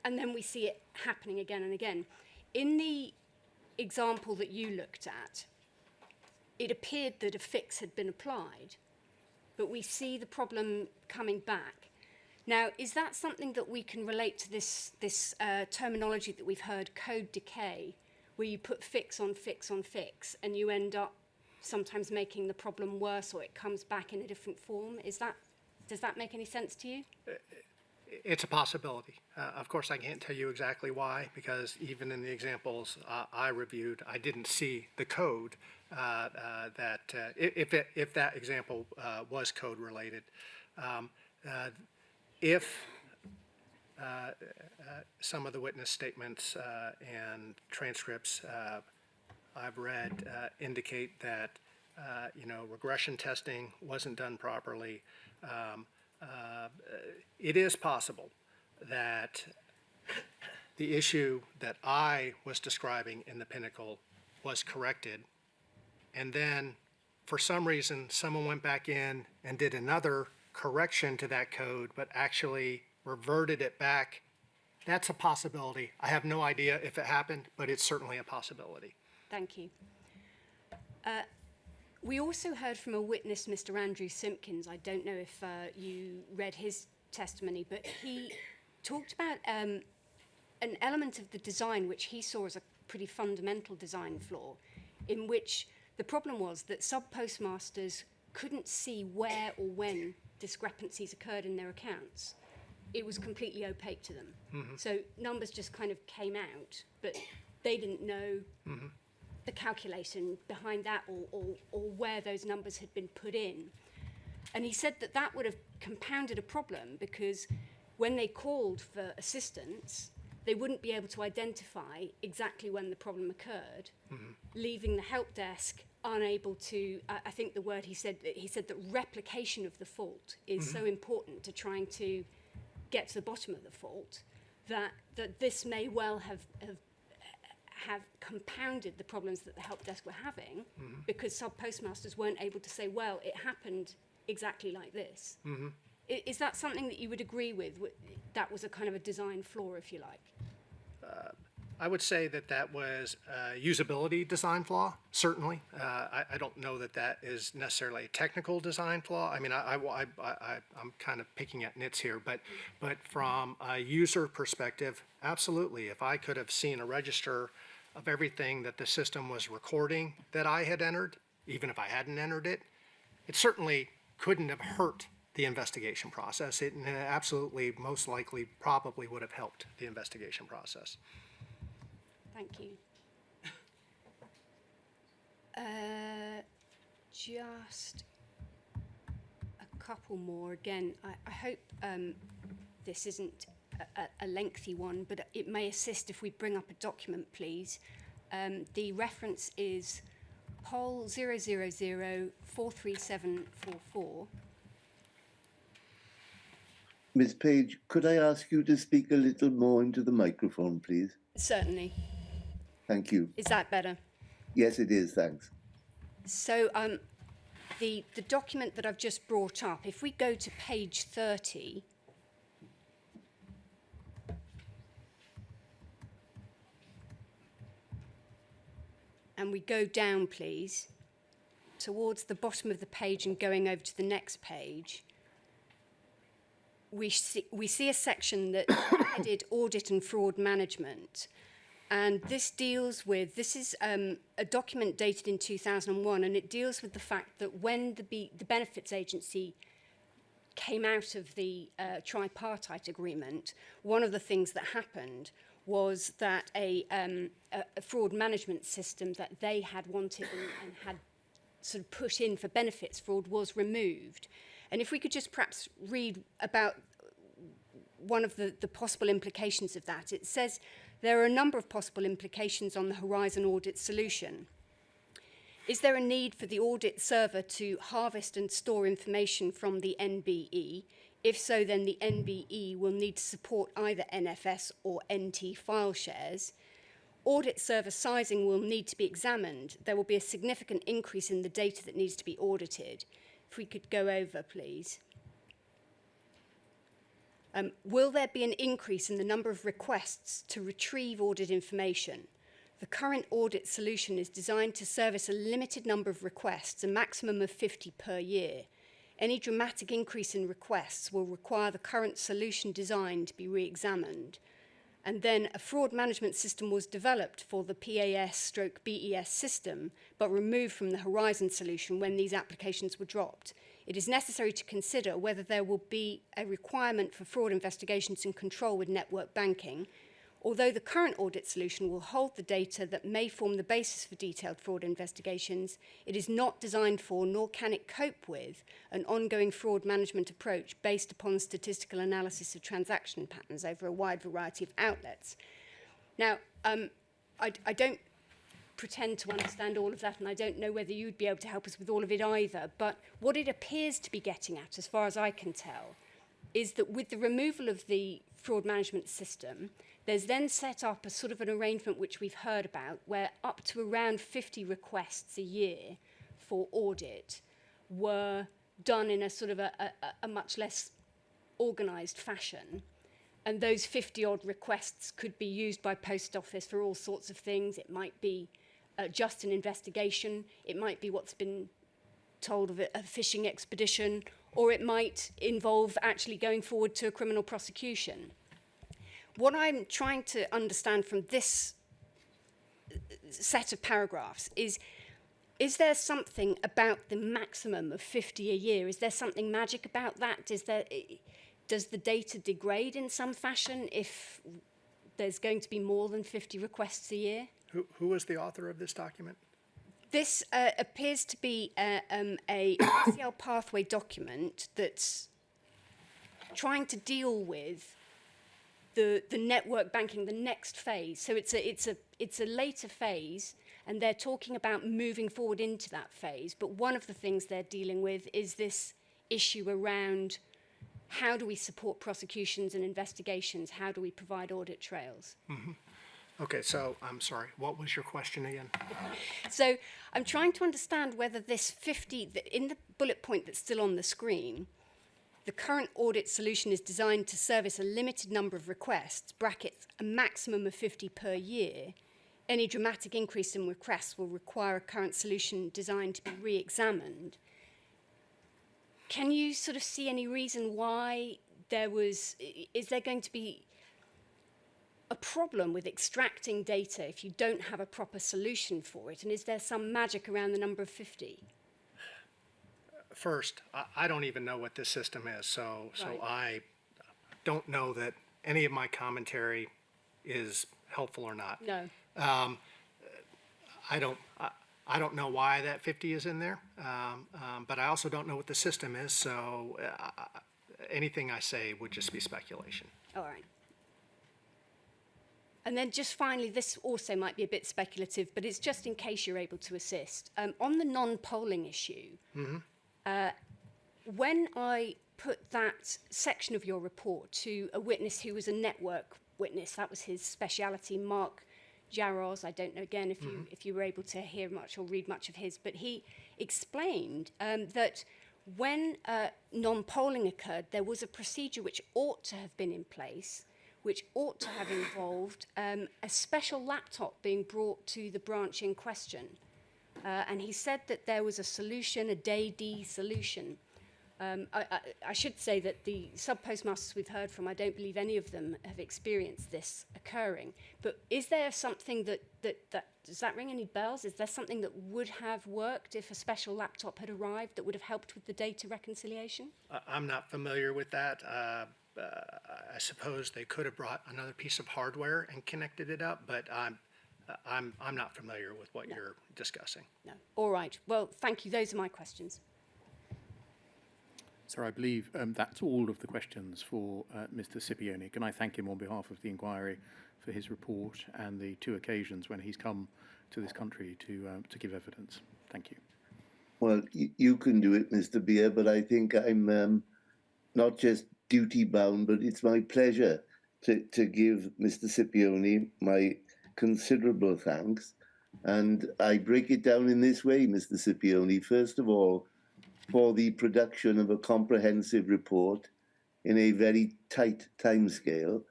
And then we see it happening again and again. In the example that you looked at, it appeared that a fix had been applied, but we see the problem coming back. Now, is that something that we can relate to this terminology that we've heard, code decay, where you put fix on fix on fix, and you end up sometimes making the problem worse, or it comes back in a different form? Does that make any sense to you? It's a possibility. Of course, I can't tell you exactly why, because even in the examples I reviewed, I didn't see the code if that example was code related. If some of the witness statements and transcripts I've read indicate that regression testing wasn't done properly, it is possible that the issue that I was describing in the Pinnacle was corrected, and then for some reason someone went back in and did another correction to that code, but actually reverted it back. That's a possibility. I have no idea if it happened, but it's certainly a possibility. Thank you. We also heard from a witness, Mr. Andrew Simpkins. I don't know if you read his testimony, but he talked about an element of the design which he saw as a pretty fundamental design flaw, in which the problem was that sub-postmasters couldn't see where or when discrepancies occurred in their accounts. It was completely opaque to them. Mm-hmm. So numbers just kind of came out, but they didn't know the calculation behind that or where those numbers had been put in. And he said that that would have compounded a problem, because when they called for assistance, they wouldn't be able to identify exactly when the problem occurred, leaving the help desk unable to, I think the word he said that replication of the fault is so important to trying to get to the bottom of the fault, that this may well have compounded the problems that the help desk were having, because sub-postmasters weren't able to say, well, it happened exactly like this. Is that something that you would agree with? That was a kind of a design flaw, if you like? I would say that that was a usability design flaw, certainly. I don't know that that is necessarily a technical design flaw. I mean, I'm kind of picking at nits here, but from a user perspective, absolutely. If I could have seen a register of everything that the system was recording that I had entered, even if I hadn't entered it, it certainly couldn't have hurt the investigation process. It absolutely, most likely, probably would have helped the investigation process. Thank you. Just a couple more. Again, I hope this isn't a lengthy one, but it may assist if we bring up a document, please. The reference is POL 000-43744. Ms. Page, could I ask you to speak a little more into the microphone, please? Certainly. Thank you. Is that better? Yes, it is, thanks. So the document that I've just brought up, if we go to page 30, and we go down, please, towards the bottom of the page and going over to the next page, we see a section that headed Audit and Fraud Management. And this is a document dated in 2001, and it deals with the fact that when the Benefits Agency came out of the tripartite agreement, one of the things that happened was that a fraud management system that they had wanted and had sort of put in for benefits fraud was removed. And if we could just perhaps read about one of the possible implications of that. It says, there are a number of possible implications on the Horizon audit solution. Is there a need for the audit server to harvest and store information from the NBE? If so, then the NBE will need to support either NFS or NT file shares. Audit server sizing will need to be examined. There will be a significant increase in the data that needs to be audited. If we could go over, please. Will there be an increase in the number of requests to retrieve audit information? The current audit solution is designed to service a limited number of requests, a maximum of 50 per year. Any dramatic increase in requests will require the current solution design to be re-examined. And then a fraud management system was developed for the PAS/BES system, but removed from the Horizon solution when these applications were dropped. It is necessary to consider whether there will be a requirement for fraud investigations and control with network banking. Although the current audit solution will hold the data that may form the basis for detailed fraud investigations, it is not designed for, nor can it cope with, an ongoing fraud management approach based upon statistical analysis of transaction patterns over a wide variety of outlets. Now, I don't pretend to understand all of that, and I don't know whether you'd be able to help us with all of it either, but what it appears to be getting at, as far as I can tell, is that with the removal of the fraud management system, there's then set up a sort of an arrangement which we've heard about, where up to around 50 requests a year for audit were done in a sort of a much less organised fashion. And those 50-odd requests could be used by Post Office for all sorts of things. It might be just an investigation. It might be what's been told of a fishing expedition, or it might involve actually going forward to a criminal prosecution. What I'm trying to understand from this set of paragraphs is there something about the maximum of 50 a year? Is there something magic about that? Does the data degrade in some fashion if there's going to be more than 50 requests a year? Who was the author of this document? This appears to be a ECL pathway document that's trying to deal with the network banking, the next phase. So it's a later phase, and they're talking about moving forward into that phase. But one of the things they're dealing with is this issue around how do we support prosecutions and investigations? How do we provide audit trails? Mm-hmm. Okay, so I'm sorry, what was your question again? So I'm trying to understand whether this 50, in the bullet point that's still on the screen, the current audit solution is designed to service a limited number of requests, brackets, a maximum of 50 per year. Any dramatic increase in requests will require a current solution designed to be re-examined. Can you sort of see any reason why is there going to be a problem with extracting data if you don't have a proper solution for it? And is there some magic around the number of 50? First, I don't even know what this system is, so Right. I don't know that any of my commentary is helpful or not. No. I don't know why that 50 is in there, but I also don't know what the system is, so anything I say would just be speculation. All right. And then just finally, this also might be a bit speculative, but it's just in case you're able to assist. On the non-polling issue, when I put that section of your report to a witness who was a network witness, that was his speciality, Mark Jaros. I don't know again if you were able to hear much or read much of his, but he explained that when non-polling occurred, there was a procedure which ought to have been in place, which ought to have involved a special laptop being brought to the branch in question. And he said that there was a solution, a day D solution. I should say that the sub-postmasters we've heard from, I don't believe any of them have experienced this occurring. But is there something that does that ring any bells? Is there something that would have worked if a special laptop had arrived that would have helped with the data reconciliation? I'm not familiar with that. I suppose they could have brought another piece of hardware and connected it up, but I'm not familiar with what you're discussing. No. All right. Well, thank you. Those are my questions. Sir, I believe that's all of the questions for Mr. Cipione. Can I thank him on behalf of the inquiry for his report and the 2 occasions when he's come to this country to give evidence? Thank you. Well, you can do it, Mr. Beer, but I think I'm not just duty bound, but it's my pleasure to give Mr. Cipione my considerable thanks. And I break it down in this way, Mr. Cipione. First of all, for the production of a comprehensive report in a very tight timescale.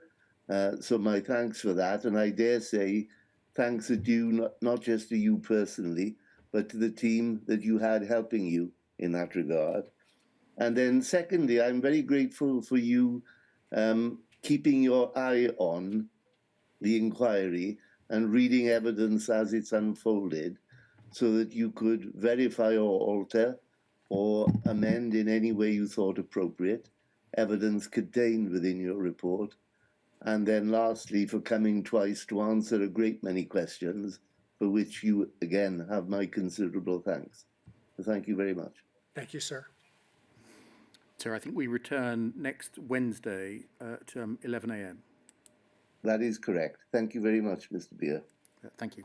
So my thanks for that. And I dare say thanks are due not just to you personally, but to the team that you had helping you in that regard. And then secondly, I'm very grateful for you keeping your eye on the inquiry and reading evidence as it's unfolded so that you could verify or alter or amend in any way you thought appropriate evidence contained within your report. And then lastly, for coming twice to answer a great many questions, for which you, again, have my considerable thanks. So thank you very much. Thank you, sir. Sir, I think we return next Wednesday at 11 a.m. That is correct. Thank you very much, Mr. Beer. Thank you.